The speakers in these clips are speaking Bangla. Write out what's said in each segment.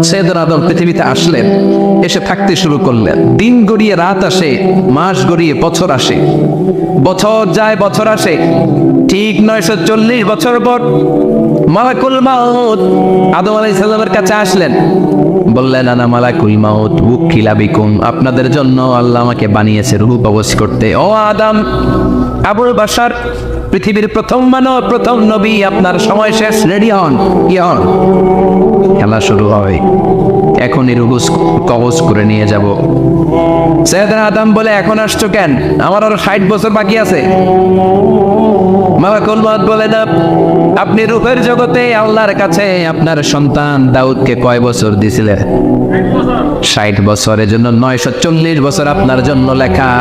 সৈয়দনা আদম পৃথিবীতে আসলেন, এসে থাকতে শুরু করলেন। দিন গড়িয়ে রাত আসে, মাস গড়িয়ে বছর আসে, বছর যায় বছর আসে। ঠিক 940 বছর পর মালাকুল মাউত আদম আলাইহিস সালামের কাছে আসলেন। বললেন, আনা মালাকুল মাউত উকিলা বিকুম, আপনাদের জন্য আল্লাহ আমাকে বানিয়েছে রূহ কবজ করতে। ও আদম, আবুল বাশার, পৃথিবীর প্রথম মানব, প্রথম নবী, আপনার সময় শেষ, রেডি হন। কি হন? খেলা শুরু হয়। এখনই রূহ কবজ করে নিয়ে যাব। সৈয়দনা আদম বলে, এখন আসছো কেন? আমার আরো 60 বছর বাকি আছে। মালাকুল মাউত বলে, না, আপনি রূহের জগতে আল্লাহর কাছে আপনার সন্তান দাউদকে কয় বছর দিয়েছিলেন? 60 বছরের জন্য 940 বছর আপনার জন্য লেখা।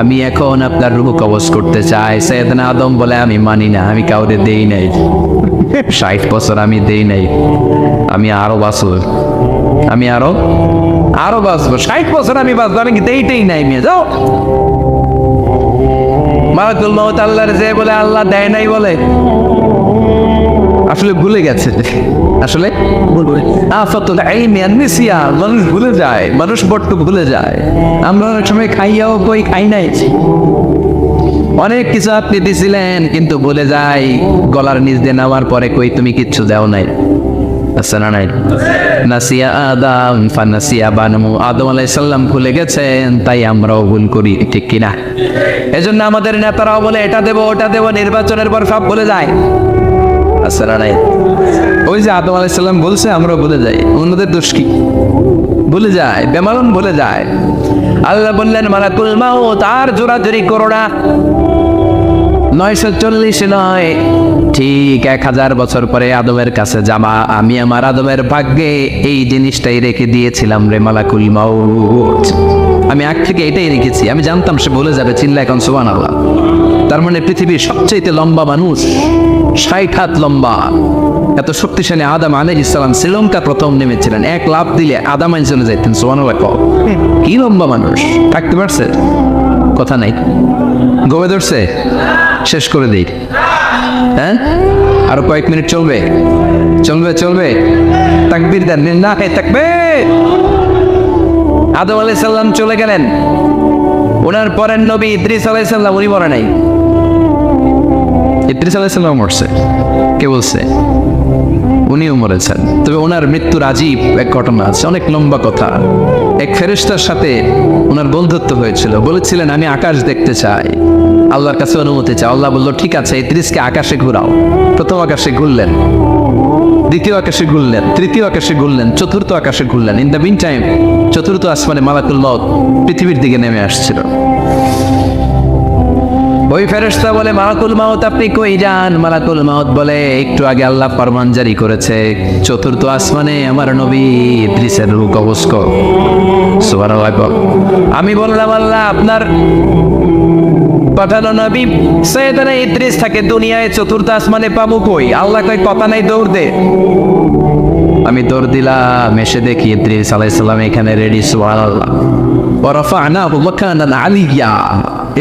আমি এখন আপনার রূহ কবজ করতে চাই। সৈয়দনা আদম বলে, আমি মানি না, আমি কাউরে দেই নাই। 60 বছর আমি দেই নাই, আমি আরো বাঁচব, আমি আরো বাঁচবো। 60 বছর আমি বাঁচবো, আমি দেইতেই নাই। মেয়ে যাও। মালাকুল মাউত আল্লাহর যে বলে, আল্লাহ দেয় নাই বলে। আসলে ভুলে গেছে, আসলে আফাতুল ইলমি আন-নিসিয়া, মানুষ ভুলে যায়, মানুষ বড্ড ভুলে যায়। আমরা অনেক সময় খাইয়াও কই খাই নাই। অনেক কিছু আপনি দিছিলেন কিন্তু ভুলে যাই, গলার নিচ দিয়ে নেওয়ার পরে কই তুমি কিচ্ছু দাও নাই। আছে না নাই? নাসিয়া আদম ফানাসিয়া বানু, আদম আলাইহিস সালাম ভুলে গেছেন, তাই আমরাও ভুল করি, ঠিক কিনা? এজন্য আমাদের নেতারাও বলে এটা দেব ওটা দেব, নির্বাচনের পর সব ভুলে যায়। আছে না নাই? ওই যে আদম আলাইহিস সালাম বলছে, আমরাও ভুলে যাই। অন্যদের দোষ কি? ভুলে যায়, বেমালুম ভুলে যায়। আল্লাহ বললেন, মালাকুল মাউত আর জোরাজুরি করো না। 940 নয়, ঠিক 1000 বছর পরে আদমের কাছে যাবা। আমি আমার আদমের ভাগ্যে এই জিনিসটাই রেখে দিয়েছিলাম রে মালাকুল মাউত। আমি আগ থেকে এটাই রেখেছি। আমি জানতাম সে বলে যাবে, চিল্লা এখন সুবহানাল্লাহ। তার মানে পৃথিবীর সবচেয়ে লম্বা মানুষ, 60 হাত লম্বা, এত শক্তিশালী আদম আলাইহিস সালাম শ্রীলঙ্কা প্রথম নেমেছিলেন। এক লাফ দিলে আদম আইন চলে যাইতেন। সুবহানাল্লাহ। কি লম্বা মানুষ, থাকতে পারছে? কথা নাই, গবে ধরছে। শেষ করে দিই, হ্যাঁ? আরো কয়েক মিনিট চলবে, চলবে, চলবে। তাকবীর দেন, না হে তাকবীর। আদম আলাইহিস সালাম চলে গেলেন। ওনার পরের নবী ইদ্রিস আলাইহিস সালাম, উনি মরে নাই। ইদ্রিস আলাইহিস সালাম মরছে, কে বলছে? উনিও মরেছেন। তবে ওনার মৃত্যুর আজীব এক ঘটনা আছে, অনেক লম্বা কথা। এক ফেরেশতার সাথে ওনার বন্ধুত্ব হয়েছিল। বলেছিলেন, আমি আকাশ দেখতে চাই, আল্লাহর কাছে অনুমতি চাই। আল্লাহ বলল, ঠিক আছে, ইদ্রিসকে আকাশে ঘুরাও। প্রথম আকাশে ঘুরলেন, দ্বিতীয় আকাশে ঘুরলেন, তৃতীয় আকাশে ঘুরলেন, চতুর্থ আকাশে ঘুরলেন। ইন দ্য মিন টাইম চতুর্থ আসমানে মালাকুল মাউত পৃথিবীর দিকে নেমে আসছিল। ওই ফেরেশতা বলে, মালাকুল মাউত আপনি কই যান? মালাকুল মাউত বলে, একটু আগে আল্লাহ ফরমান জারি করেছে, চতুর্থ আসমানে আমার নবী ইদ্রিসের রূহ কবজ করো। সুবহানাল্লাহ। আমি বললাম, আল্লাহ আপনার পাঠানো নবী সৈয়দনা ইদ্রিস থাকে দুনিয়ায়, চতুর্থ আসমানে পাবো কই? আল্লাহ কয়, কথা নাই, দৌড় দে। আমি দৌড় দিলাম, এসে দেখি ইদ্রিস আলাইহিস সালাম এখানে রেডি। সুবহানাল্লাহ। ওয়া রাফা'নাহু মাকানান আলিয়্যা।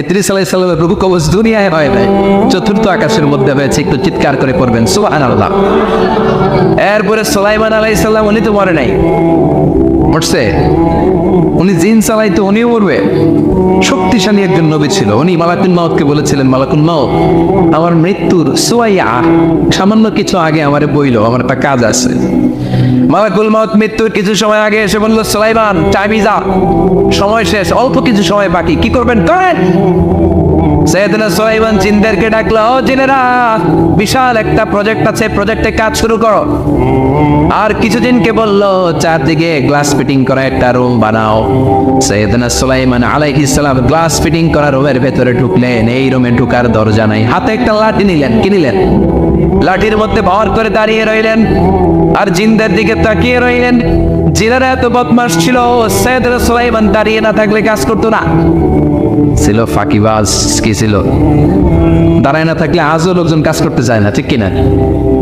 ইদ্রিস আলাইহিস সালামের রূহ কবজ দুনিয়ায় হয় নাই, চতুর্থ আকাশের মধ্যে হয়েছে। একটু চিৎকার করে পড়বেন সুবহানাল্লাহ। এরপরে সুলাইমান আলাইহিস সালাম, উনি তো মরে নাই, মরছে। উনি জিন চালাইতো, উনিও মরবে। শক্তিশালী একজন নবী ছিল। উনি মালাকুল মাউতকে বলেছিলেন, মালাকুল মাউত আমার মৃত্যুর সুয়াইয়া, সামান্য কিছু আগে আমারে বইলো, আমার একটা কাজ আছে। মালাকুল মাউত মৃত্যুর কিছু সময় আগে এসে বলল, সুলাইমান টাইম ইজ আপ, সময় শেষ, অল্প কিছু সময় বাকি, কি করবেন করেন। সৈয়দনা সুলাইমান জিনদেরকে ডাকলো, ও জিনেরা, বিশাল একটা প্রজেক্ট আছে, প্রজেক্টে কাজ শুরু করো। আর কিছু জিনকে বললো, চারদিকে গ্লাস ফিটিং করা একটা রুম বানাও। সৈয়দনা সুলাইমান আলাইহিস সালাম গ্লাস ফিটিং করা রুমের ভেতরে ঢুকলেন। এই রুমে ঢুকার দরজা নাই, হাতে একটা লাঠি নিলেন। কি নিলেন? লাঠির মধ্যে ভর করে দাঁড়িয়ে রইলেন আর জিনদের দিকে তাকিয়ে রইলেন। জিনেরা এত বদমাশ ছিল, সৈয়দনা সুলাইমান দাঁড়িয়ে না থাকলে কাজ করতো না। ছিল ফাঁকিবাজ। কি ছিল? দাঁড়ায় না থাকলে আজও লোকজন কাজ করতে চায় না, ঠিক কিনা?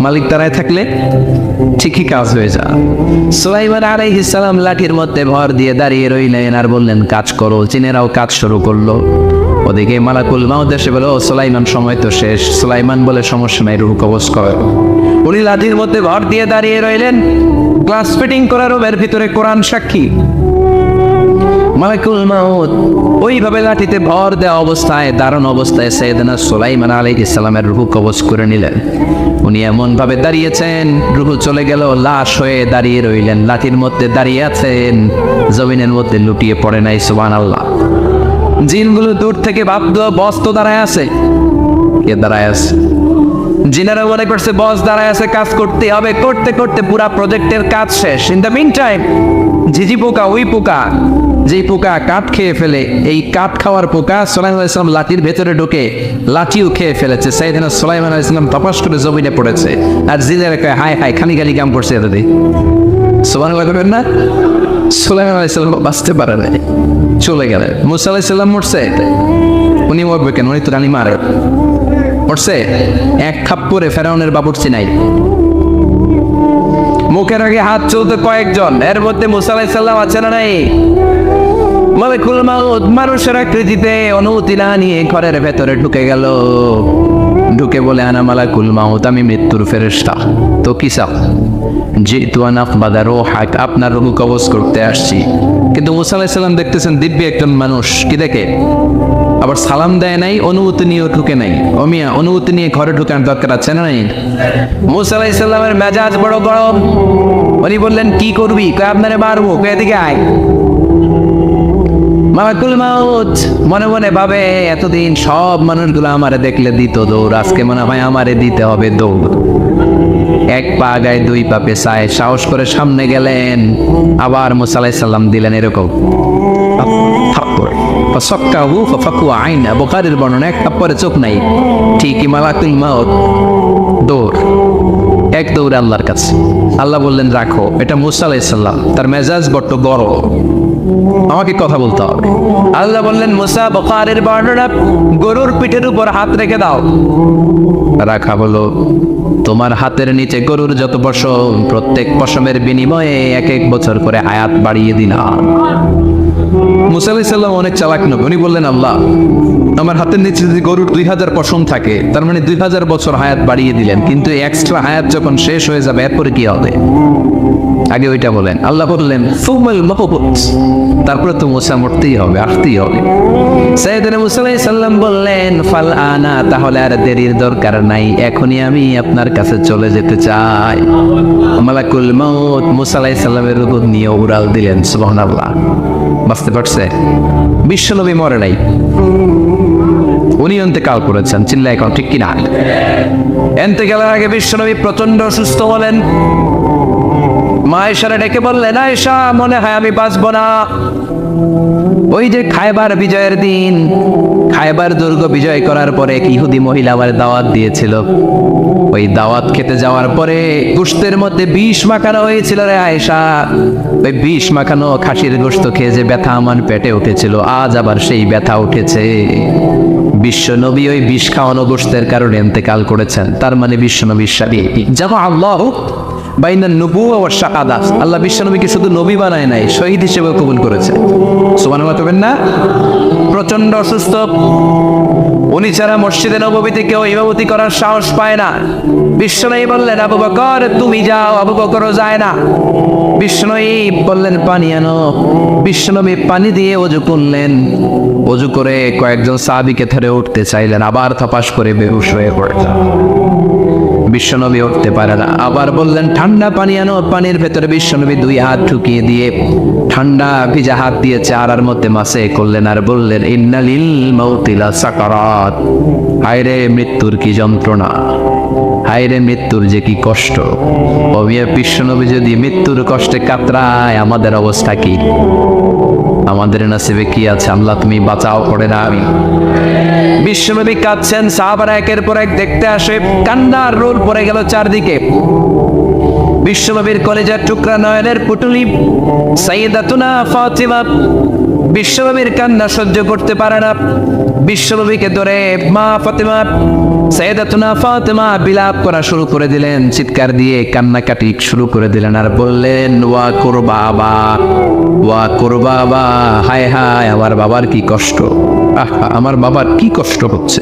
মালিক দাঁড়ায় থাকলে ঠিকই কাজ হয়ে যায়। সুলাইমান আলাইহিস সালাম লাঠির মধ্যে ভর দিয়ে দাঁড়িয়ে রইলেন আর বললেন, কাজ করো। জিনেরাও কাজ শুরু করলো। ওদিকে মালাকুল মাউত এসে বলে, ও সুলাইমান সময় তো শেষ। সুলাইমান বলে, সমস্যা নাই, রূহ কবজ কর। উনি লাঠির মধ্যে ভর দিয়ে দাঁড়িয়ে রইলেন। গ্লাস ফিটিং করা রুমের ভিতরে কোরআন সাক্ষী। মালাকুল মাউত ওইভাবে লাঠিতে ভর দেওয়া অবস্থায়, দারুণ অবস্থায় সাইয়েদনা সুলাইমান আলাইহিস সালামের রূহ কবজ করে নিলেন। উনি এমন ভাবে দাঁড়িয়েছেন, রূহ চলে গেল, লাশ হয়ে দাঁড়িয়ে রইলেন। লাঠির মধ্যে দাঁড়িয়ে আছেন, জমিনের মধ্যে লুটিয়ে পড়ে নাই। সুবহানাল্লাহ। জিনগুলো দূর থেকে ভাবলো বস তো দাঁড়ায় আছে। কে দাঁড়ায় আছে? জিনারা মনে করছে বস দাঁড়ায় আছে, কাজ করতে হবে। করতে করতে পুরা প্রজেক্টের কাজ শেষ। ইন দ্য মিন টাইম ঝিঝি পোকা, ওই পোকা যেই পোকা কাঠ খেয়ে ফেলে, এই কাঠ খাওয়ার পোকা সুলাইমান আলাইহিস সালাম লাঠির ভেতরে ঢুকে লাঠিও খেয়ে ফেলেছে। সাইয়েদনা সুলাইমান আলাইহিস সালাম তপাস করে জমিনে পড়েছে। আর জিনেরা কয়, হায় হায়, খালি খালি কাম করছে এতদিন। সুবহানাল্লাহ করবেন না? সুলাইমান আলাইহিস সালাম বাঁচতে পারে নাই, চলে গেলেন। মুসা আলাইহিস সালাম মরছে, উনি মরবে কেন? উনি তো রানী মারে মরছে। এক থাপ্পড়ে ফেরাউনের বাবুর্চি নাই। মুখের আগে হাত চলতে কয়েকজন, এর মধ্যে মুসা আলাইহিস সালাম আছে না নাই? মালাকুল মাউত মানুষের আকৃতিতে, অনুমতি না নিয়ে ঘরের ভেতরে ঢুকে গেল। ঢুকে বলে, আনা মালাকুল মাউত, আমি মৃত্যুর ফেরেশতা। তো কি চাও? জিতু আন আকবাদা রূহাক, আপনার রূহ কবজ করতে আসছি। কিন্তু মুসা আলাইহিস সালাম দেখতেছেন দিব্য একজন মানুষ, কি দেখে? আবার সালাম দেয় নাই, অনুমতি নিয়েও ঢুকে নাই। অমিয়া, অনুমতি নিয়ে ঘরে ঢুকার দরকার আছে না নাই? মুসা আলাইহিস সালামের মেজাজ বড় গরম। উনি বললেন, কি করবি? কয়, আপনারে মারবো। কয়, এদিকে আয়। মালাকুল মাউত মনে মনে ভাবে, এতদিন সব মানুষগুলো আমারে দেখলে দিত দৌড়, আজকে মনে হয় আমারে দিতে হবে দৌড়। এক পা গায়ে দুই পা পেছায় সাহস করে সামনে গেলেন। আবার মুসা আলাইহিস সালাম দিলেন এরকম থাপ্পড়। ফাসাক্কাহু ফাফাকু আইনা, বুখারীর বর্ণনা, এক থাপ্পড়ে চোখ নাই। ঠিকই মালাকুল মাউত দৌড়, এক দৌড়ে আল্লাহর কাছে। আল্লাহ বললেন, রাখো, এটা মুসা আলাইহিস সালাম, তার মেজাজ বড্ড গরম, আমাকে কথা বলতে হবে। আল্লাহ বললেন, মুসা, বুখারীর বর্ণনা, গরুর পিঠের উপর হাত রেখে দাও। রাখা বলো, তোমার হাতের নিচে গরুর যত পশম, প্রত্যেক পশমের বিনিময়ে এক এক বছর করে হায়াত বাড়িয়ে দিলাম। মুসা আলাইহিস সালাম অনেক চালাক নবী। উনি বললেন, আল্লাহ, আমার হাতের নিচে যদি গরুর 2000 পশম থাকে, তার মানে 2000 বছর হায়াত বাড়িয়ে দিলেন। কিন্তু এক্সট্রা হায়াত যখন শেষ হয়ে যাবে, এরপরে কি হবে? আগে ওইটা বলেন। আল্লাহ বললেন, সুমাল মাহবুত, তারপরে তো মুসা মরতেই হবে, আসতেই হবে। সাইয়েদনা মুসা আলাইহিস সালাম বললেন, ফাল আনা, তাহলে আর দেরির দরকার নাই, এখনই আমি আপনার কাছে চলে যেতে চাই। মালাকুল মাউত মুসা আলাইহিস সালামের রূহ নিয়ে উড়াল দিলেন। সুবহানাল্লাহ। বুঝতে পারছে? বিশ্বনবী মরে নাই, উনি ইন্তেকাল করেছেন। চিল্লায় এখন ঠিক কিনা? ইন্তেকালের আগে বিশ্বনবী প্রচন্ড অসুস্থ হলেন। মা আয়েশারে ডেকে বললেন, আয়েশা, মনে হয় আমি বাঁচবো না। ওই যে খায়বার বিজয়ের দিন, খায়বার দুর্গ বিজয় করার পরে এক ইহুদি মহিলা আমার দাওয়াত দিয়েছিল। ওই দাওয়াত খেতে যাওয়ার পরে গোশতের মধ্যে বিষ মাখানো হয়েছিল রে আয়েশা। ওই বিষ মাখানো খাসির গোশত খেয়ে যে ব্যথা আমার পেটে উঠেছিল, আজ আবার সেই ব্যথা উঠেছে। বিশ্ব নবী ওই বিষ খাওয়ানো গোশতের কারণে ইন্তেকাল করেছেন। তার মানে বিশ্ব নবীর সাথে যখন আল্লাহ বাইনা নবুওয়া ওয়া শাহাদাত, আল্লাহ বিশ্বনবীকে শুধু নবী বানায় নাই, শহীদ হিসেবে কবুল করেছে। সুবহানাল্লাহ করবেন না? প্রচন্ড অসুস্থ, উনি ছাড়া মসজিদে নববীতে কেউ ইমামতি করার সাহস পায় না। বিশ্বনবী বললেন, আবু বকর তুমি যাও। আবু বকরও যায় না। বিশ্বনবী বললেন, পানি আনো। বিশ্বনবী পানি দিয়ে ওযু করলেন। ওযু করে কয়েকজন সাহাবীকে ধরে উঠতে চাইলেন, আবার থপাস করে বেহুশ হয়ে পড়লেন। বিশ্বনবী উঠতে পারে না। আবার বললেন, ঠান্ডা পানি আনো। পানির ভেতরে বিশ্বনবী দুই হাত ঢুকিয়ে দিয়ে ঠান্ডা ভিজা হাত দিয়ে চারার মধ্যে মাসে করলেন আর বললেন, ইন্নালিল মাউতি লা সাকারাত, হায়রে মৃত্যুর কি যন্ত্রণা, হায়রে মৃত্যুর যে কি কষ্ট। ওমিয়া বিশ্বনবী যদি মৃত্যুর কষ্টে কাতরায়, আমাদের অবস্থা কি? আমাদের নসিবে কি আছে? আল্লাহ তুমি বাঁচাও, করে না আমি। বিশ্বনবী কাঁদছেন, সাহাবারা একের পর এক দেখতে আসে, কান্নার রোল পড়ে গেল চারদিকে। বিশ্বনবীর কলেজার টুকরা নয়নের পুটুলি সাইয়্যিদাতুনা ফাতিমা বিশ্বনবীর কান্না সহ্য করতে পারে না। বিশ্বনবীকে ধরে, মা ফাতিমা সাইয়েদাতুনা ফাতেমা বিলাপ করা শুরু করে দিলেন, চিৎকার দিয়ে কান্নাকাটি শুরু করে দিলেন আর বললেন, ওয়া কুরবাবা, ওয়া কুরবাবা, হায় হায় আমার বাবার কি কষ্ট, আহা আমার বাবার কি কষ্ট হচ্ছে।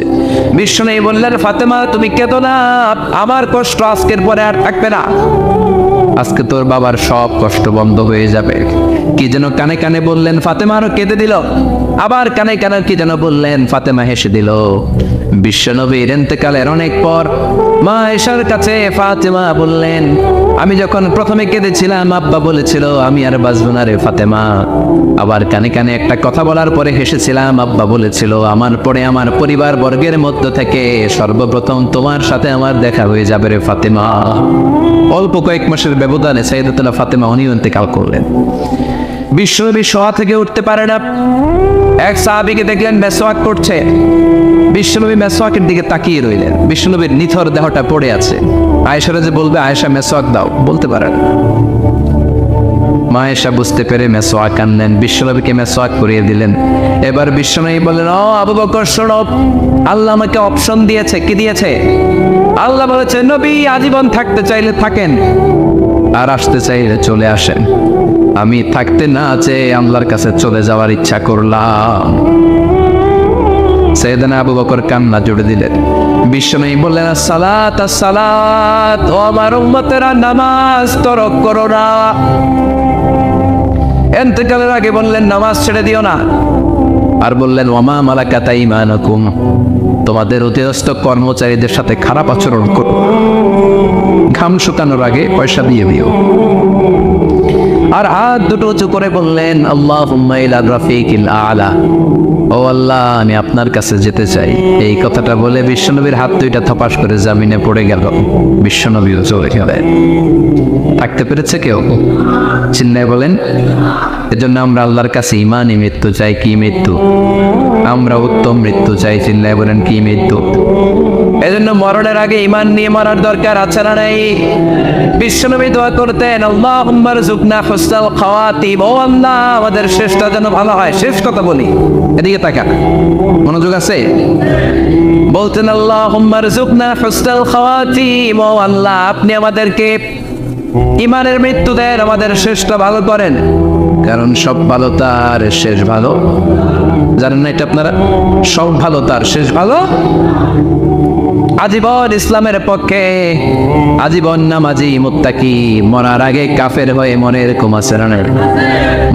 বিষ্ণু বললেন, ফাতেমা তুমি কেঁদো না, আমার কষ্ট আজকের পরে আর থাকবে না, আজকে তোর বাবার সব কষ্ট বন্ধ হয়ে যাবে। কি যেন কানে কানে বললেন, ফাতেমা আরো কেঁদে দিল। আবার কানে কানে কি যেন বললেন, ফাতেমা হেসে দিল। বিশ্বনবীর ইন্তেকালের অনেক পর মা আয়েশার কাছে ফাতেমা বললেন, আমি যখন প্রথমে কেঁদেছিলাম আব্বা বলেছিল আমি আর বাঁচব না রে ফাতেমা। আবার কানে কানে একটা কথা বলার পরে হেসেছিলাম, আব্বা বলেছিল আমার পরে আমার পরিবার বর্গের মধ্য থেকে সর্বপ্রথম তোমার সাথে আমার দেখা হয়ে যাবে রে ফাতেমা। অল্প কয়েক মাসের ব্যবধানে সাইয়েদাতুনা ফাতেমা উনিও ইন্তেকাল করলেন। বিশ্বনবী শোয়া থেকে উঠতে পারে না। এক সাহাবীকে দেখলেন মেসওয়াক করছে। বিশ্বনবী মেসওয়াকের দিকে তাকিয়ে রইলেন। বিশ্বনবীর নিথর দেহটা পড়ে আছে। আয়েশারা যে বলবে আয়েশা মেসওয়াক দাও, বলতে পারেন। মা আয়েশা বুঝতে পেরে মেসওয়াক আনলেন, বিশ্বনবীকে মেসওয়াক করিয়ে দিলেন। এবার বিশ্বনবী বললেন, ও আবু বকর শোনো, আল্লাহ আমাকে অপশন দিয়েছে। কি দিয়েছে? আল্লাহ বলেছে নবী আজীবন থাকতে চাইলে থাকেন, আর আসতে চাইলে চলে আসেন। আমি থাকতে না চেয়ে আল্লাহর কাছে চলে যাওয়ার ইচ্ছা করলাম। সাইয়েদনা আবু বকর কান্না জুড়ে দিলেন। বিশ্বনবী বললেন, সালাত সালাত, ও আমার উম্মতেরা নামাজ তরক করো না। ইন্তেকালের আগে বললেন নামাজ ছেড়ে দিও না। আর বললেন, ওয়ামা মালাকাত আইমানুকুম, তোমাদের অধীনস্থ কর্মচারীদের সাথে খারাপ আচরণ করো, ঘাম শুকানোর আগে পয়সা দিয়ে দিও। আর হাত দুটো উঁচু করে বললেন, আল্লাহুম্মা ইলা রাফিকিল আলা, ও আল্লাহ আমি আপনার কাছে যেতে চাই। এই কথাটা বলে বিশ্বনবীর হাত দুইটা থপাস করে জামিনে পড়ে গেল। বিশ্বনবীও চলে গেলেন। থাকতে পেরেছে কেউ? চিন্নায় বলেন। এজন্য আমরা আল্লাহর কাছে ইমানই মৃত্যু চাই। কি মৃত্যু? আমরা উত্তম মৃত্যু চাই। চিন্নায় বলেন কি মৃত্যু? এজন্য মরণের আগে ইমান নিয়ে মরার দরকার আছে না নাই? বিশ্বনবী দোয়া করতেন, আল্লাহুম্মা রযুকনা হুসনাল খাওয়াতিম, ও আল্লাহ আমাদের শেষটা যেন ভালো হয়। শেষ কথা বলি, এদিকে তাকা, মনোযোগ আছে? বলতেন, আল্লাহুম্মা রযুকনা হুসনাল খাওয়াতিম, ও আল্লাহ আপনি আমাদেরকে ইমানের মৃত্যু দেন, আমাদের শেষটা ভালো করেন। কারণ সব ভালো তার শেষ ভালো। জানেন না এটা আপনারা? সব ভালো তার শেষ ভালো। আজীবন ইসলামের পক্ষে, আজীবন নামাজি মুত্তাকি, মরার আগে কাফের হয়ে মনে এরকম আছে না?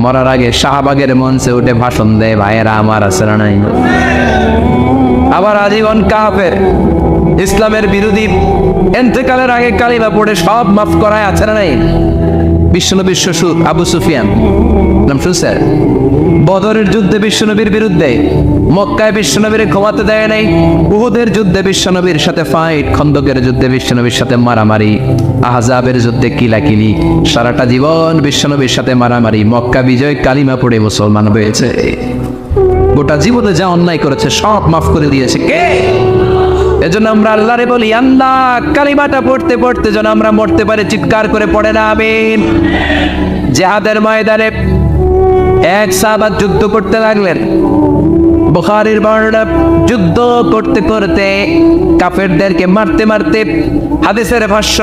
মরার আগে শাহবাগের মঞ্চে উঠে ভাষণ দেয়, ভাইয়েরা আমার আছে না নাই? আবার আজীবন কাফের, ইসলামের বিরোধী, ইন্তেকালের আগে কালিমা পড়ে সব মাফ করায় আছে না নাই? বিশ্বনবীর শ্বশুর আবু সুফিয়ান, নাম শুনছেন? বদরের যুদ্ধে বিশ্বনবীর বিরুদ্ধে, মক্কায় বিশ্বনবীর ঘুমাতে দেয় নাই, উহুদের যুদ্ধে বিশ্বনবীর সাথে ফাইট, খন্দকের যুদ্ধে বিশ্বনবীর সাথে মারামারি, আহজাবের যুদ্ধে কিলাকিলি, সারাটা জীবন বিশ্বনবীর সাথে মারামারি, মক্কা বিজয় কালিমা পড়ে মুসলমান হয়েছে। গোটা জীবনে যা অন্যায় করেছে সব মাফ করে দিয়েছে কে? এজন্য আমরা আল্লাহরে বলি, আল্লাহ কালিমাটা পড়তে পড়তে যেন আমরা মরতে পারি, চিৎকার করে পড়ে না আমিন। জিহাদের ময়দানে এক সাহাবা যুদ্ধ করতে লাগলেন। বুখারীর বর্ণনা, যুদ্ধ করতে করতে কাফেরদেরকে মারতে মারতে, হাদিসের ভাষ্য,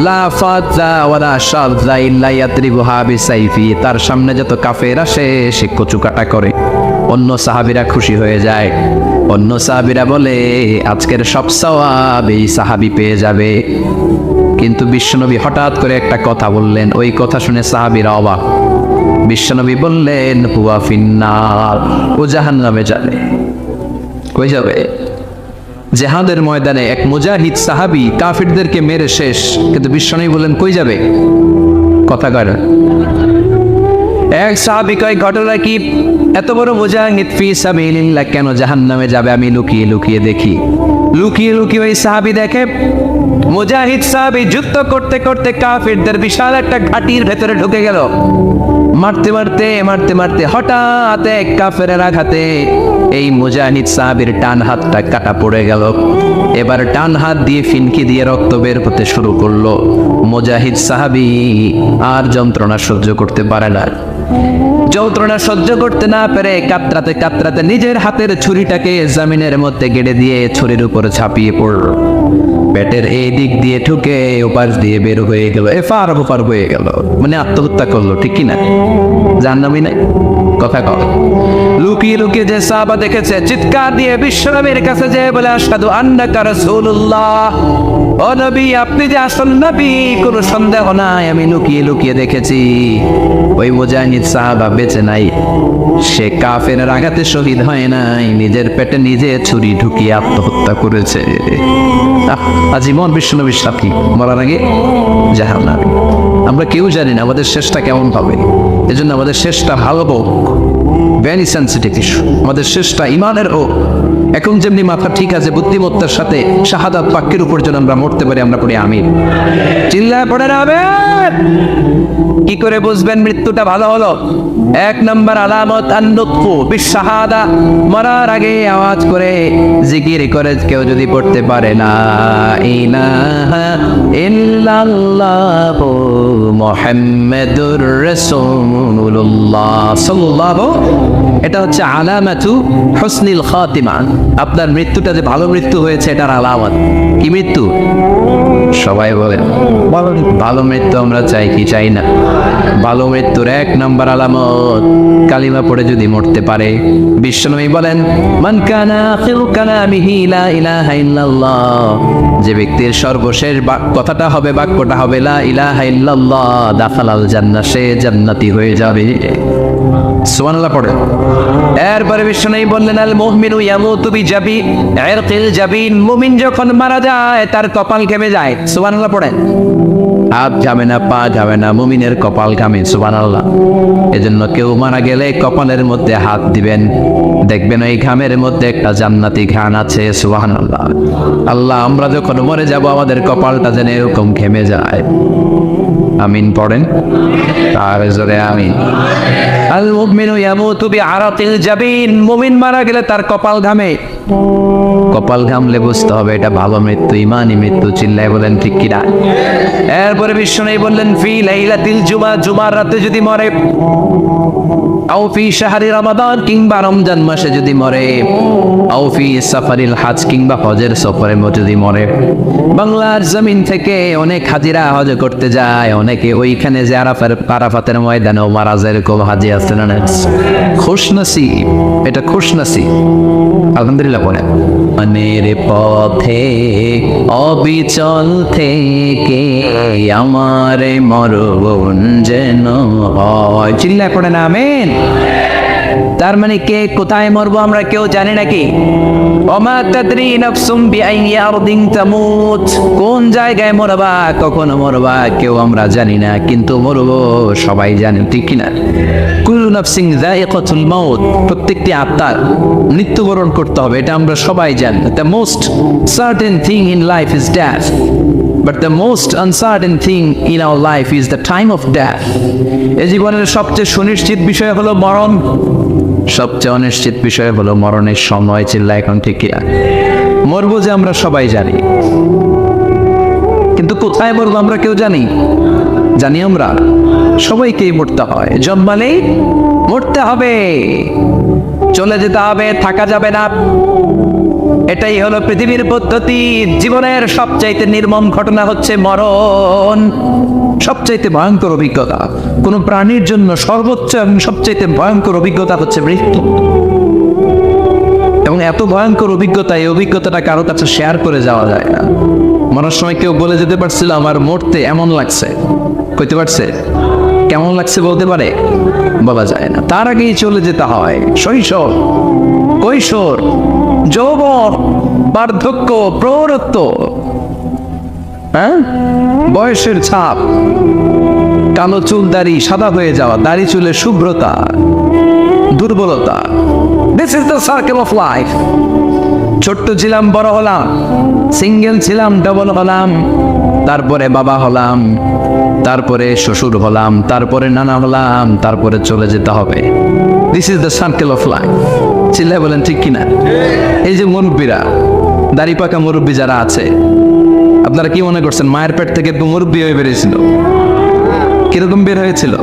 লা ফাযা ওয়ালা শাযা ইল্লা ইয়াতরিবুহা বিসাইফি, তার সামনে যত কাফের আসে সে কচু কাটা করে। অন্য সাহাবীরা খুশি হয়ে যায়। অন্য সাহাবীরা বলে আজকের সব সওয়াব এই সাহাবী পেয়ে যাবে। কিন্তু বিশ্বনবী হঠাৎ করে একটা কথা বললেন, ওই কথা শুনে সাহাবীরা অবাক। বিশ্বনবী বললেন, হুয়া ফিন্নার, ও জাহান্নামে যাবে। কই যাবে? জিহাদের ময়দানে এক মুজাহিদ সাহাবী কাফিরদেরকে মেরে শেষ, কিন্তু বিশ্বনবী বললেন কই যাবে? কথা কয় না। এক সাহাবী কয়, ঘটনা কি? এত বড় মুজাহিদ ফি সাবিলিল্লাহ কেন জাহান্নামে যাবে? আমি লুকিয়ে লুকিয়ে দেখি। লুকিয়ে লুকিয়ে ওই সাহাবী দেখে, মুজাহিদ সাহাবী যুদ্ধ করতে করতে কাফিরদের বিশাল একটা ঘাটির ভেতরে ঢুকে গেল। মারতে মারতে মারতে মারতে হঠাৎ এক কাফেরের আঘাতে এই মুজাহিদ সাহাবীর ডান হাতটা কাটা পড়ে গেল। এবার ডান হাত দিয়ে ফিনকি দিয়ে রক্ত বের হতে শুরু করলো। মুজাহিদ সাহাবী আর যন্ত্রণা সহ্য করতে পারে না। যন্ত্রণা সহ্য করতে না পেরে কাতরাতে কাতরাতে নিজের হাতের ছুরিটাকে জমিনের মধ্যে গেড়ে দিয়ে ছুরির উপরে ছাপিয়ে পড়ল। পেটের এই দিক দিয়ে ঠুকে ওপাশ দিয়ে বের হয়ে গেল, এফার ওপার হয়ে গেল, মানে আত্মহত্যা করলো, ঠিক কিনা? জাহান্নামী নাই? কথা কও। লুকিয়ে লুকিয়ে যে সাহাবা দেখেছে, চিৎকার দিয়ে বিশ্বনবীর কাছে যেয়ে বলে, আশহাদু আন্নাকা রাসূলুল্লাহ, ও নবী আপনি যে আসল নবী, কোনো সন্দেহ নাই, আমি লুকিয়ে লুকিয়ে দেখেছি। ওই মুজাহিদ সাহাবা বেঁচে নাই, সে কাফেরের আঘাতে শহীদ হয় নাই, নিজের পেটে নিজে ছুরি ঢুকিয়ে আত্মহত্যা করেছে। আজীবন বিশ্বনবীর সাথী, মরার আগে জাহান্নামী। আমরা কেউ জানি না আমাদের শেষটা কেমন হবে, এজন্য আমাদের শেষটা ভালো হোক, ভেরি সেন্সিটিভ ইস্যু। আমাদের শেষটা ইমানের হোক। এখন যেমনি মাথা ঠিক আছে, বুদ্ধিমত্তার সাথে শাহাদাত বাক্যের উপর যেন আমরা মরতে পারি, আমরা পড়ি আমিন। চিল্লায় পড়ে যাবে। কি করে বুঝবেন মৃত্যুটা ভালো হলো? এক নম্বর আলামত আন-নুতকু বিশ-শাহাদা, মরার আগে আওয়াজ করে জিকির করে কেউ যদি পড়তে পারে লা ইলাহা ইল্লাল্লাহু মুহাম্মাদুর রাসূলুল্লাহ সাল্লাল্লাহু, এটা হচ্ছে আলামাতু হুসনিল খাতিমা। আপনার মৃত্যুটা যে ভালো মৃত্যু হয়েছে এটার আলামত। কি মৃত্যু? সবাই বলেন ভালো মৃত্যু আমরা চাই কি চাই না? ভালো মৃত্যুর এক নম্বর আলামত কালিমা পড়ে যদি মরতে পারে। বিশ্বনবী বলেন, মান কানা আখিরু কালামিহি লা ইলাহা ইল্লাল্লাহ, যে ব্যক্তির সর্বশেষ কথাটা হবে, বাক্যটা হবে লা ইলাহা ইল্লাল্লাহ, দাখালাল জান্নাহ, সে জান্নাতি হয়ে যাবে। সুবহানাল্লাহ পড়ে। এরপরে বিশ্বনবী বললেন, আল মুমিনু ইয়ামুতু বিজাবি ইরকিল জাবিন, মুমিন যখন মারা যায় তার কপাল ঘেমে যায়। সুবহানাল্লাহ পড়েন। হাত ঘামে না, পা ঘামে না, মুমিনের কপাল ঘামে। সুবহানাল্লাহ। এজন্য কেউ মারা গেলে কপালের মধ্যে হাত দিবেন, দেখবেন ওই ঘামের মধ্যে একটা জান্নাতি ঘ্রাণ আছে। সুবহানাল্লাহ। আল্লাহ, আমরা যখন মরে যাব আমাদের কপালটা যেন এরকম ঘেমে যায়। আমিন পড়েন। আর জোরে আমিন। আল মুমিনু ইয়ামুতু বিআরাকিল জাবিন, মুমিন মারা গেলে তার কপাল ঘামে। কপাল ঘামলে বুঝতে হবে এটা ভালো মৃত্যু, ইমানি মৃত্যু। চিল্লায় বলেন ঠিক কিনা? এরপরে বিশ্বনবী বললেন, ফি লাইলাতিল জুমা, জুমার রাতে যদি মরে, আও ফি শাহরি রমাদান, কিংবা রমজান মাসে যদি মরে, আও ফি সাফারিল হজ, কিংবা হজের সফরে যদি মরে। বাংলার জমিন থেকে অনেক হাজিরা হজ করতে যায়, অনেকে ওইখানে যে আরাফাতের ময়দানেও মারা যায়, এরকম হাজি আছে না? খুশনসিব, এটা খুশনসিব। আলহামদুলিল্লাহ বলে। মনের পথে অবিচল থেকে আমার মরণ যেন হয়। চিল্লায় পড়ে না আমিন। তার মানে কে কোথায় মরবো আমরা কেউ জানি নাকি? ওমা তাদরি নাফসুম বিআইয়ি আরদিন তামুত, কোন জায়গায় মরবা, কখন মরবা কেউ আমরা জানি না, কিন্তু মরবো সবাই জানে, ঠিক কিনা? কুল্লু নাফসিন যায়িকাতুল মাউত, প্রত্যেকটি আত্মার মৃত্যুবরণ করতে হবে, এটা আমরা সবাই জানি। The most certain thing in life is death, but the most uncertain thing in our life is the time of death. এই জীবনের সবচেয়ে সুনিশ্চিত বিষয় হলো মরণ, সবচেয়ে অনিশ্চিত বিষয় হলো মরণের সময়। চিল্লা এখন ঠিক কিনা? মরবো যে আমরা সবাই জানি, কিন্তু কোথায় মরবো আমরা কেউ জানি? জানি আমরা সবাইকেই মরতে হয়, জন্মালেই মরতে হবে, চলে যেতে হবে, থাকা যাবে না। এটাই হলো পৃথিবীর পদ্ধতি। জীবনের সবচাইতে নির্মম ঘটনা হচ্ছে মরণ, সবচাইতে ভয়ঙ্কর অভিজ্ঞতা কোন প্রাণীর জন্য সর্বোচ্চ এবং সবচাইতে ভয়ঙ্কর অভিজ্ঞতা হচ্ছে মৃত্যু। এবং এত ভয়ঙ্কর অভিজ্ঞতা, এই অভিজ্ঞতাটা কারো কাছে শেয়ার করে যাওয়া যায় না। মরার সময় কেউ বলে যেতে পারছিল আমার মরতে এমন লাগছে, কইতে পারছে? কেমন লাগছে বলতে পারে? বলা যায় না। তার আগেই চলে যেতে হয় শৈশব, কৈশোর, যৌবন, বার্ধক্য, প্রৌঢ়ত্ব, বয়সের ছাপ, কালো চুল দাড়ি সাদা হয়ে যাওয়া, দাড়ি চুলের শুভ্রতা, দুর্বলতা। This is the circle of life. ছোট্ট ছিলাম, বড় হলাম, সিঙ্গেল ছিলাম, ডাবল হলাম, তারপরে বাবা হলাম, তারপরে শ্বশুর হলাম, তারপরে নানা হলাম, তারপরে চলে যেতে হবে। This is the circle of life. চিল্লায় বলেন ঠিক কিনা? এই যে মুরব্বীরা, দাড়ি পাকা মুরব্বী যারা আছে, আপনারা কি মনে করছেন মায়ের পেট থেকে মুরব্বী হয়ে বেরিয়েছিল? কিরকম বের হয়েছিল?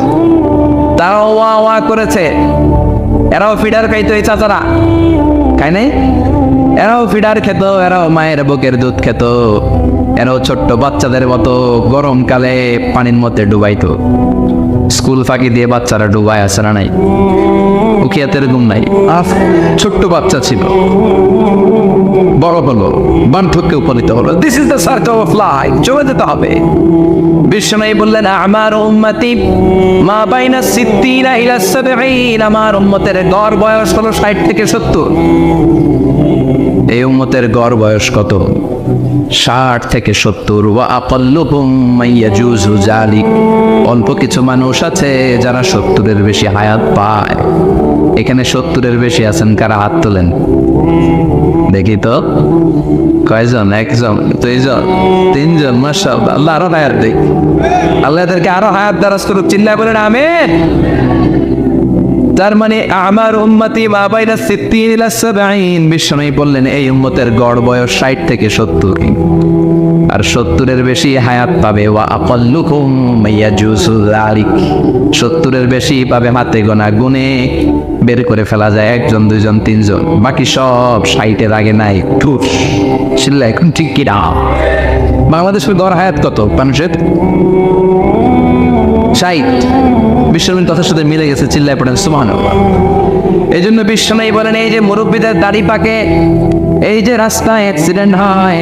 তারাও ওয়া ওয়া করেছে। এরাও ফিডার খাইতো, এই চাচারা খায় নাই? এরাও ফিডার খেত, এরাও মায়ের বুকের দুধ খেত, এরাও ছোট্ট বাচ্চাদের মতো গরমকালে পানির মধ্যে ডুবাইতো। স্কুল ফাঁকি দিয়ে বাচ্চারা ডুবায়, আসে না নাই? উকিয়াতের ঘুম নাই। ছোট্ট বাচ্চা ছিল, বড় হলো, বার্ধক্যে উপনীত হলো। This is the circle of life, চলে যেতে হবে। বিশ্বনবী বললেন, আমার উম্মতি মা বাইনা সিত্তিনা ইলা সাবঈন, আমার উম্মতের গড় বয়স হলো 60 থেকে 70। এই উম্মতের গড় বয়স কত? 60 থেকে 70। ওয়া আকাল্লুহুম মাইয়াজুজু যালিক, অল্প কিছু মানুষ আছে যারা 70-এর বেশি হায়াত পায়। এখানে 70-এর বেশি আছেন কারা? হাত তোলেন দেখি তো। কয়জন? একজন, দুইজন, তিনজন। মাশাআল্লাহ, আল্লাহ আরো হায়াত দেখ, আল্লাহ এদেরকে আরো হায়াত দারাজ করুক। চিল্লায় বলেন আমিন। তার মানে আমার উম্মতি মা বাইনা সিত্তিন ইলা সাবঈন, বিশ্বনবী বললেন এই উম্মতের গড় বয়স 60 থেকে 70, আর 70-এর বেশি হায়াত পাবে। ওয়া আকাল্লুকুম মাইয়াজুজু যালিক, 70-এর বেশি পাবে হাতে গোনা, গুনে বের করে ফেলা যায় একজন, দুইজন, তিনজন। বাকি সব 60-এর আগে নাই। শিল্লা এখন ঠিক কি না? বাংলাদেশের গড় হায়াত কত মানুষের? 60। বিশ্বনবীর কথার সাথে মিলে গেছে। চিল্লায় পড়েন সুবহানাল্লাহ। এই জন্য বিশ্বনবী বলেন, এই যে মুরব্বীদের দাড়ি পাকে, এই যে রাস্তায় অ্যাক্সিডেন্ট হয়,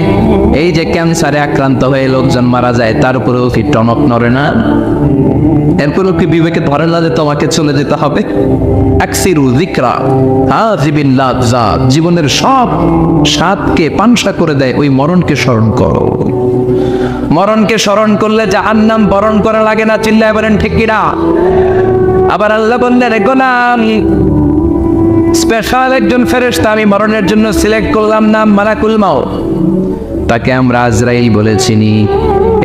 এই যে ক্যান্সারে আক্রান্ত হয়ে লোকজন মারা যায়, তার উপরেও কি টনক নড়ে না? এরপরেও কি বিবেকে ধরে না যে তোমাকে চলে যেতে হবে? আকসিরু যিকরা হাযিবিল লাযযাত, জীবনের সব স্বাদকে পানসা করে দেয় ওই মরণকে স্মরণ করো। মরণকে স্মরণ করলে জাহান্নাম বরণ করা লাগে না। চিল্লায় বলেন ঠিক কি না? আবার আল্লাহ বললেন, গোলাম, স্পেশাল একজন ফেরেশতা আমি মরণের জন্য সিলেক্ট করলাম, নাম মালাকুল মাউত। তাকে আমরা আজরাইল বলেছিনি।